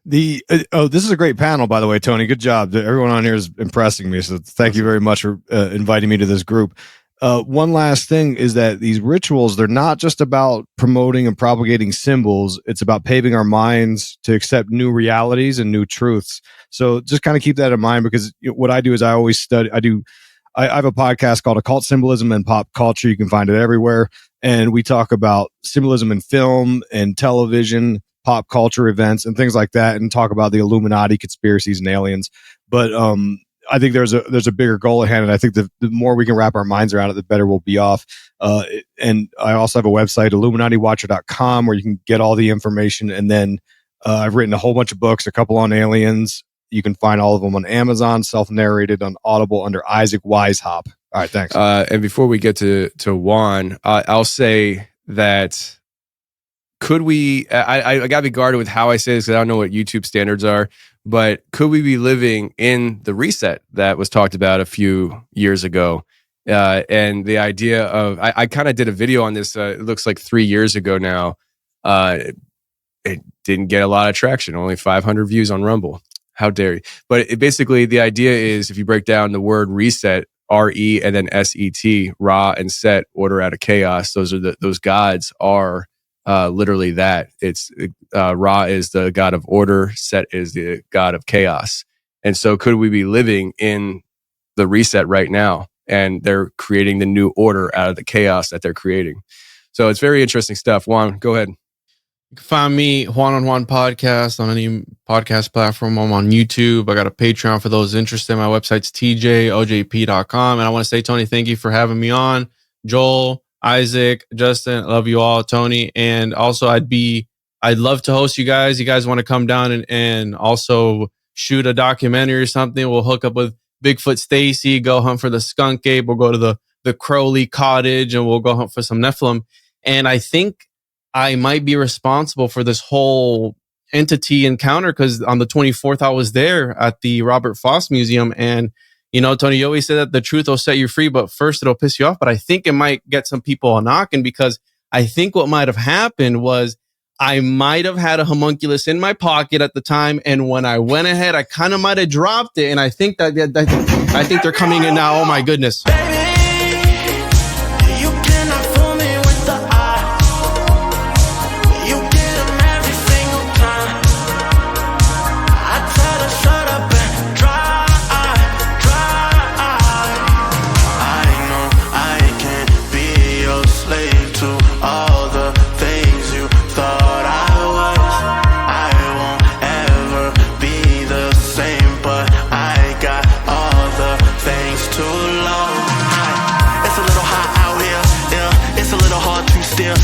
This is a great panel, by the way, Tony. Good job. Everyone on here is impressing me. So thank you very much for inviting me to this group. One last thing is that these rituals, they're not just about promoting and propagating symbols. It's about paving our minds to accept new realities and new truths. So just kind of keep that in mind, because what I do is I always study. I have a podcast called Occult Symbolism and Pop Culture. You can find it everywhere. And we talk about symbolism in film and television, pop culture events and things like that, and talk about the Illuminati, conspiracies, and aliens. But I think there's a bigger goal at hand, and I think the more we can wrap our minds around it, the better we'll be off. And I also have a website, IlluminatiWatcher.com, where you can get all the information. And then I've written a whole bunch of books, a couple on aliens. You can find all of them on Amazon, self-narrated on Audible under Isacc Weishaupt. All right, thanks. And before we get to Juan, I'll say that could we, I got to be guarded with how I say this because I don't know what YouTube standards are, but could we be living in the reset that was talked about a few years ago? And the idea of, I kind of did a video on this, it looks like 3 years ago now. It didn't get a lot of traction, only 500 views on Rumble. How dare you? But basically, the idea is if you break down the word reset, R-E and then S-E-T, Ra and Set, order out of chaos. Those gods are literally that. It's Ra is the god of order, Set is the god of chaos. And so could we be living in the reset right now? And they're creating the new order out of the chaos that they're creating. So it's very interesting stuff. Juan, go ahead. You can find me, Juan on Juan Podcast, on any podcast platform. I'm on YouTube. I got a Patreon for those interested. My website's tjojp.com. And I want to say, Tony, thank you for having me on. Joel, Isaac, Justin, I love you all, Tony. And also, I'd love to host you guys. You guys want to come down and also shoot a documentary or something? We'll hook up with Bigfoot Stacy, go hunt for the skunk ape. We'll go to the Crowley cottage and we'll go hunt for some Nephilim. And I think I might be responsible for this whole entity encounter because on the 24th, I was there at the Robert Foss Museum. And, you know, Tony, you always say that the truth will set you free, but first it'll piss you off. But I think it might get some people a knocking because I think what might have happened was I might have had a homunculus in my pocket at the time. And when I went ahead, I kind of might have dropped it. And I think I think they're coming in now. Oh, my goodness.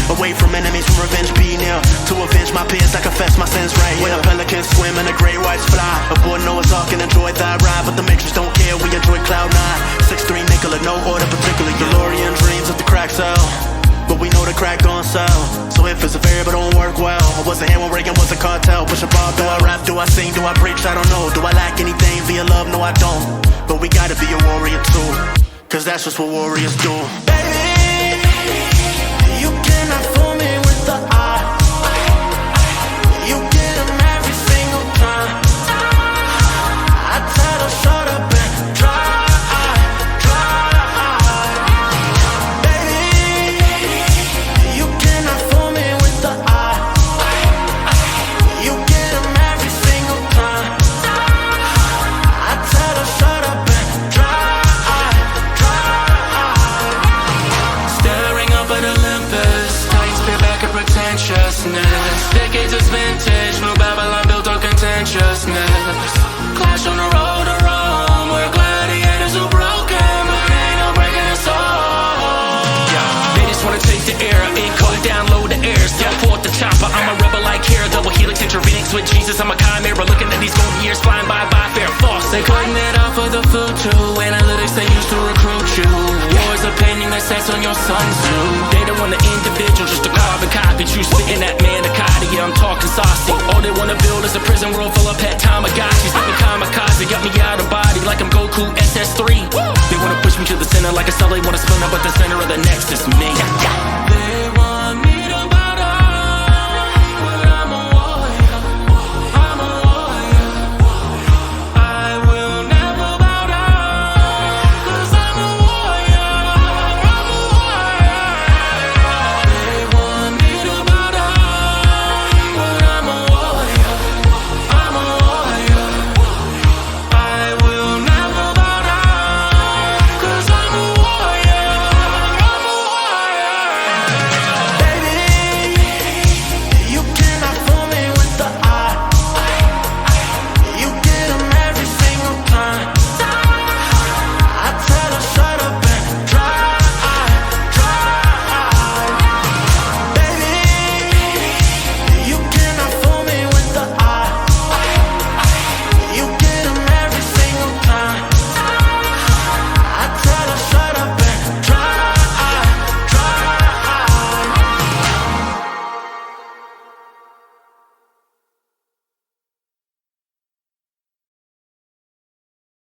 Away from enemies, from revenge, be near. To avenge my peers, I confess my sins right here. When a pelican swim and the great whites fly, aboard Noah's Ark and enjoy that ride. But the matrix don't care, we enjoy Cloud 9. 6'3" Nicola, no order particular. DeLorean dreams of the crack cell. But but we know the crack gon' sell. So if it's a variable, don't work well. I wasn't here when Reagan was a cartel. Push a bar, do I rap, do I sing, do I preach? I don't know. Do I lack anything via love? No, I don't. But we gotta be a warrior too, cause that's just what warriors do. Baby, you cannot fool me with the eye. You get them every single time. I tell them shut up and try. Decades of vintage, new Babylon built on contentiousness. Clash on the road to Rome, we're gladiators who broken, but ain't no breaking us all. Yeah, they just wanna take the air, ain't caught download the air. Step forth the chopper, I'm a rebel like here. Double helix intervenings with Jesus, I'm a chimera. Looking at these golden years flying by fair false. They cutting it off for the food too. Analytics they used to recruit you. War's a painting that sets on your Sun Tzu. They don't want the individual, just a carbon copy. You spitting that manicotti, yeah, I'm talking saucy. All they wanna build is a prison world full of pet Tamagotchis. Living kamikaze, got me out of body like I'm Goku SS3. They wanna push me to the center like a cell, they wanna spin up at the center of the nexus, me.